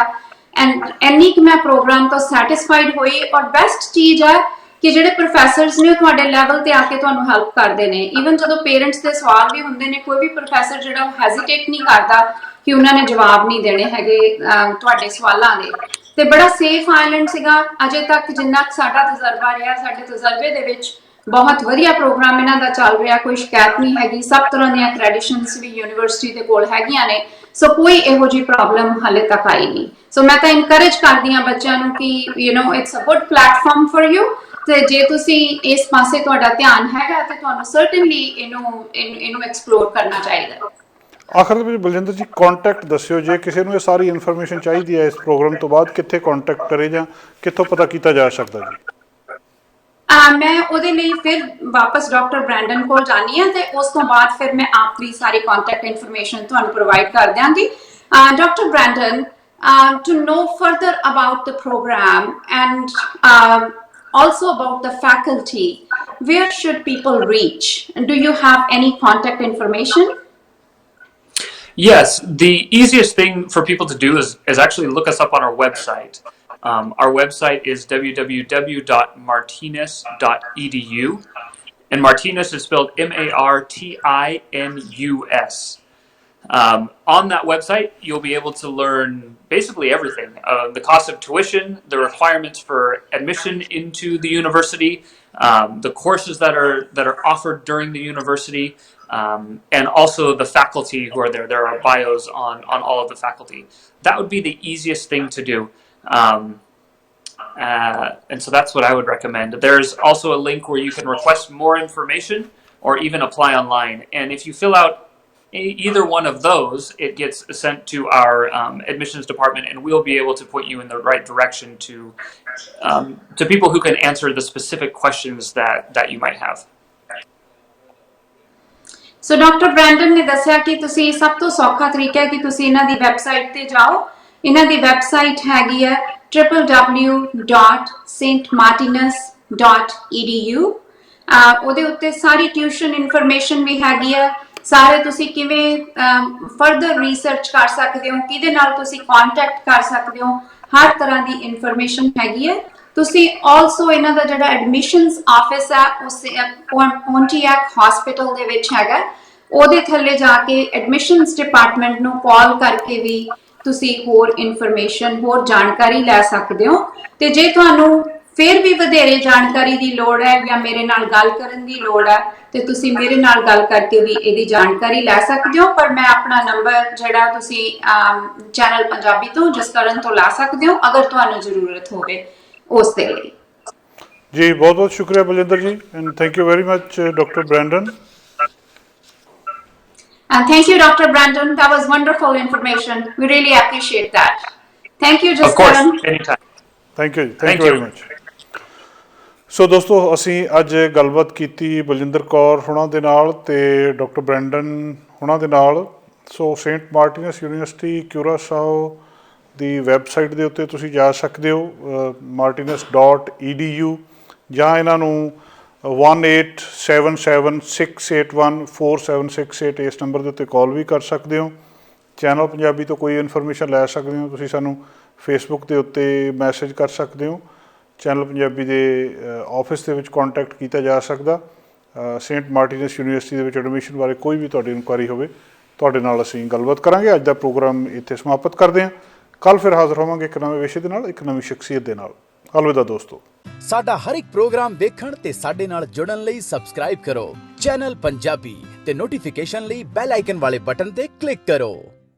S3: ਐਂਡ ਇੰਨੀ ਕਿ ਮੈਂ ਪ੍ਰੋਗਰਾਮ ਤੋਂ ਸੈਟਿਸਫਾਈਡ ਹੋਈ। ਔਰ ਬੈਸਟ ਚੀਜ਼ ਹੈ ਕਿ ਜਿਹੜੇ ਪ੍ਰੋਫੈਸਰਸ ਨੇ ਉਹ ਤੁਹਾਡੇ ਲੈਵਲ ਤੇ ਆ ਕੇ ਤੁਹਾਨੂੰ ਹੈਲਪ ਕਰਦੇ ਨੇ। ਈਵਨ ਜਦੋਂ ਪੇਰੈਂਟਸ ਦੇ ਸਵਾਲ ਵੀ ਹੁੰਦੇ ਨੇ ਕੋਈ ਵੀ ਪ੍ਰੋਫੈਸਰ ਜਿਹੜਾ ਉਹ ਹੈਜ਼ਿਟੇਟ ਨਹੀਂ ਕਰਦਾ ਕਿ ਉਹਨਾਂ ਨੇ ਜਵਾਬ ਨਹੀਂ ਦੇਣੇ ਹੈਗੇ ਤੁਹਾਡੇ ਸਵਾਲਾਂ ਦੇ। ਤੇ ਬੜਾ ਸੇਫ ਆਈਲੈਂਡ ਸੀਗਾ ਅਜੇ ਤੱਕ ਜਿੰਨਾ ਸਾਡਾ ਤਜਰਬਾ ਰਿਹਾ, ਸਾਡੇ ਤਜਰਬੇ ਦੇ ਵਿੱਚ ਬਹੁਤ ਵਧੀਆ ਪ੍ਰੋਗਰਾਮ ਇਹਨਾਂ ਦਾ ਚੱਲ ਰਿਹਾ, ਕੋਈ ਸ਼ਿਕਾਇਤ ਨਹੀਂ ਹੈਗੀ। ਸਭ ਤਰ੍ਹਾਂ ਦੀਆਂ ਕ੍ਰੈਡੀਸ਼ਨਸ ਵੀ ਯੂਨੀਵਰਸਿਟੀ ਦੇ ਕੋਲ ਹੈਗੀਆਂ ਨੇ। ਸੋ ਕੋਈ ਇਹੋ ਜਿਹੀ ਪ੍ਰੋਬਲਮ ਹਾਲੇ ਤੱਕ ਆਈ ਨਹੀਂ। ਸੋ ਮੈਂ ਤਾਂ ਇਨਕਰੇਜ ਕਰਦੀ ਹਾਂ ਬੱਚਿਆਂ ਨੂੰ ਕਿ it's a good platform for you ਤੇ ਜੇ ਤੁਸੀਂ ਇਸ ਪਾਸੇ ਤੁਹਾਡਾ ਧਿਆਨ ਹੈਗਾ ਤੇ ਤੁਹਾਨੂੰ ਸਰਟਨਲੀ ਇਹਨੂੰ ਐਕਸਪਲੋਰ ਕਰਨਾ ਚਾਹੀਦਾ।
S1: ਆਖਰ ਦੇ ਵਿੱਚ ਬਲਜਿੰਦਰ ਜੀ ਕੰਟੈਕਟ ਦੱਸਿਓ, ਜੇ ਕਿਸੇ ਨੂੰ ਇਹ ਸਾਰੀ ਇਨਫੋਰਮੇਸ਼ਨ ਚਾਹੀਦੀ ਹੈ ਇਸ ਪ੍ਰੋਗਰਾਮ ਤੋਂ ਬਾਅਦ ਕਿੱਥੇ ਕੰਟੈਕਟ ਕਰੇ ਜਾਂ ਕਿੱਥੋਂ ਪਤਾ ਕੀਤਾ ਜਾ ਸਕਦਾ ਜੀ?
S3: ਮੈਂ ਉਹਦੇ ਲਈ ਫਿਰ ਵਾਪਸ ਡਾਕਟਰ ਬ੍ਰੈਂਡਨ ਕੋਲ ਜਾਣੀ ਆ ਤੇ ਉਸ ਤੋਂ ਬਾਅਦ ਫਿਰ ਮੈਂ ਆਪ ਵੀ ਸਾਰੀ ਕੰਟੈਕਟ ਇਨਫੋਰਮੇਸ਼ਨ ਤੁਹਾਨੂੰ ਪ੍ਰੋਵਾਈਡ ਕਰ ਦਿਆਂਗੀ। Dr. Brandon, to know further about the program and Also about the faculty, where should people reach? Do you have any contact information?
S2: Yes, the easiest thing for people to do is actually look us up on our website. Our website is www.martinus.edu, and Martinus is spelled Martinus. On that website, you'll be able to learn basically everything. The cost of tuition, the requirements for admission into the university, the courses that are offered during the university, and also the faculty who are there. There are bios on all of the faculty. That would be the easiest thing to do. And so that's what I would recommend. There's also a link where you can request more information or even apply online. And if you fill out either one of those, it gets sent to our admissions department, and we'll be able to put you in the right direction to people who can answer the specific questions that you might have.
S3: So Dr. Brandon ने दस्या कि तुसी सब तो सौखा तरीका है कि तुसी इन्हां दी वेबसाइट ते जाओ. इन्हां दी वेबसाइट हैगी है www.stmartinus.edu. ਉਹਦੇ ਉੱਤੇ ਸਾਰੀ ਟਿਊਸ਼ਨ ਇਨਫੋਰਮੇਸ਼ਨ ਵੀ ਹੈਗੀ ਆ. ਸਾਰੇ ਤੁਸੀਂ ਕਿਵੇਂ ਫਰਦਰ ਰਿਸਰਚ ਕਰ ਸਕਦੇ ਹੋ, ਕਿਹਦੇ ਨਾਲ ਤੁਸੀਂ ਕੰਟੈਕਟ ਕਰ ਸਕਦੇ ਹੋ, ਹਰ ਤਰ੍ਹਾਂ ਦੀ ਇਨਫੋਰਮੇਸ਼ਨ ਹੈਗੀ ਹੈ. ਤੁਸੀਂ ਆਲਸੋ ਇਹਨਾਂ ਦਾ ਜਿਹੜਾ ਐਡਮਿਸ਼ਨਸ ਆਫਿਸ ਹੈ ਉਸ ਪੌਂਟੀਐਕ ਹਸਪੀਟਲ ਦੇ ਵਿੱਚ ਹੈਗਾ, ਉਹਦੇ ਥੱਲੇ ਜਾ ਕੇ ਐਡਮਿਸ਼ਨਸ ਡਿਪਾਰਟਮੈਂਟ ਨੂੰ ਕਾਲ ਕਰਕੇ ਵੀ ਤੁਸੀਂ ਹੋਰ ਇਨਫੋਰਮੇਸ਼ਨ, ਹੋਰ ਜਾਣਕਾਰੀ ਲੈ ਸਕਦੇ ਹੋ. ਤੇ ਜੇ ਤੁਹਾਨੂੰ ਫਿਰ ਵੀ ਵਧੇਰੇ ਜਾਣਕਾਰੀ ਦੀ ਲੋੜ ਹੈ ਜਾਂ ਮੇਰੇ ਨਾਲ ਗੱਲ ਕਰਨ ਦੀ ਲੋੜ ਹੈ ਤੇ ਤੁਸੀਂ ਮੇਰੇ ਨਾਲ ਗੱਲ ਕਰਕੇ ਵੀ ਇਹਦੀ ਜਾਣਕਾਰੀ ਲੈ ਸਕਦੇ ਹੋ. ਪਰ ਮੈਂ ਆਪਣਾ ਨੰਬਰ ਜਿਹੜਾ ਤੁਸੀਂ ਚੈਨਲ ਪੰਜਾਬੀ ਤੋਂ ਜਸਕਰਨ ਤੋਂ ਲਾ ਸਕਦੇ ਹੋ ਅਗਰ ਤੁਹਾਨੂੰ ਜ਼ਰੂਰਤ ਹੋਵੇ ਉਸ ਦੇ ਲਈ.
S1: ਜੀ ਬਹੁਤ ਬਹੁਤ ਸ਼ੁਕਰੀਆ ਬਲਜਿੰਦਰ ਜੀ, and thank you very much doctor Brandon.
S3: And thank you, Dr. Brandon. That was wonderful information. We really appreciate that. Thank you,
S2: Of course,
S3: Jaskaran.
S2: anytime.
S1: Thank you ਜੀ, ਥੈਂਕ ਯੂ ਵੈਰੀ ਮਚ. ਸੋ ਦੋਸਤੋ, ਅਸੀਂ ਅੱਜ ਗੱਲਬਾਤ ਕੀਤੀ ਬਲਜਿੰਦਰ ਕੌਰ ਹੁਣਾਂ ਦੇ ਨਾਲ ਤੇ ਡਾਕਟਰ ਬ੍ਰੈਂਡਨ ਹੁਣਾਂ ਦੇ ਨਾਲ. ਸੋ ਸੇਂਟ ਮਾਰਟਿਨਸ ਯੂਨੀਵਰਸਿਟੀ ਕਿਊਰਾਸਾਓ ਦੀ ਵੈਬਸਾਈਟ ਦੇ ਉੱਤੇ ਤੁਸੀਂ ਜਾ ਸਕਦੇ ਹੋ, martinus.edu, ਜਾਂ ਇਹਨਾਂ ਨੂੰ 1877-681-4768 ਇਸ ਨੰਬਰ ਦੇ ਉੱਤੇ ਕਾਲ ਵੀ ਕਰ ਸਕਦੇ ਹੋ. ਚੈਨਲ ਪੰਜਾਬੀ ਤੋਂ ਕੋਈ ਇਨਫੋਰਮੇਸ਼ਨ ਲੈ ਸਕਦੇ ਹੋ. ਤੁਸੀਂ ਸਾਨੂੰ ਫੇਸਬੁੱਕ ਦੇ ਉੱਤੇ ਮੈਸੇਜ ਕਰ ਸਕਦੇ ਹੋ. ਚੈਨਲ ਪੰਜਾਬੀ ਦੇ ਆਫਿਸ ਦੇ ਵਿੱਚ ਕੰਟੈਕਟ ਕੀਤਾ ਜਾ ਸਕਦਾ. ਸੇਂਟ ਮਾਰਟਿਨਸ ਯੂਨੀਵਰਸਿਟੀ ਦੇ ਵਿੱਚ ਐਡਮਿਸ਼ਨ ਬਾਰੇ ਕੋਈ ਵੀ ਤੁਹਾਡੀ ਇਨਕੁਆਇਰੀ ਹੋਵੇ, ਤੁਹਾਡੇ ਨਾਲ ਅਸੀਂ ਗੱਲਬਾਤ ਕਰਾਂਗੇ. ਅੱਜ ਦਾ ਪ੍ਰੋਗਰਾਮ ਇੱਥੇ ਸਮਾਪਤ ਕਰਦੇ ਹਾਂ. ਕੱਲ੍ਹ ਫਿਰ ਹਾਜ਼ਰ ਹੋਵਾਂਗੇ ਇੱਕ ਨਵੇਂ ਵਿਸ਼ੇ ਦੇ ਨਾਲ, ਇੱਕ ਨਵੀਂ ਸ਼ਖਸੀਅਤ ਦੇ ਨਾਲ. ਅਲਵਿਦਾ ਦੋਸਤੋ.
S4: ਸਾਡਾ ਹਰ ਇੱਕ ਪ੍ਰੋਗਰਾਮ ਵੇਖਣ ਤੇ ਸਾਡੇ ਨਾਲ ਜੁੜਨ ਲਈ ਸਬਸਕ੍ਰਾਈਬ ਕਰੋ ਚੈਨਲ ਪੰਜਾਬੀ ਤੇ ਨੋਟੀਫਿਕੇਸ਼ਨ ਲਈ ਬੈਲ ਆਈਕਨ ਵਾਲੇ ਬਟਨ ਤੇ ਕਲਿੱਕ ਕਰੋ.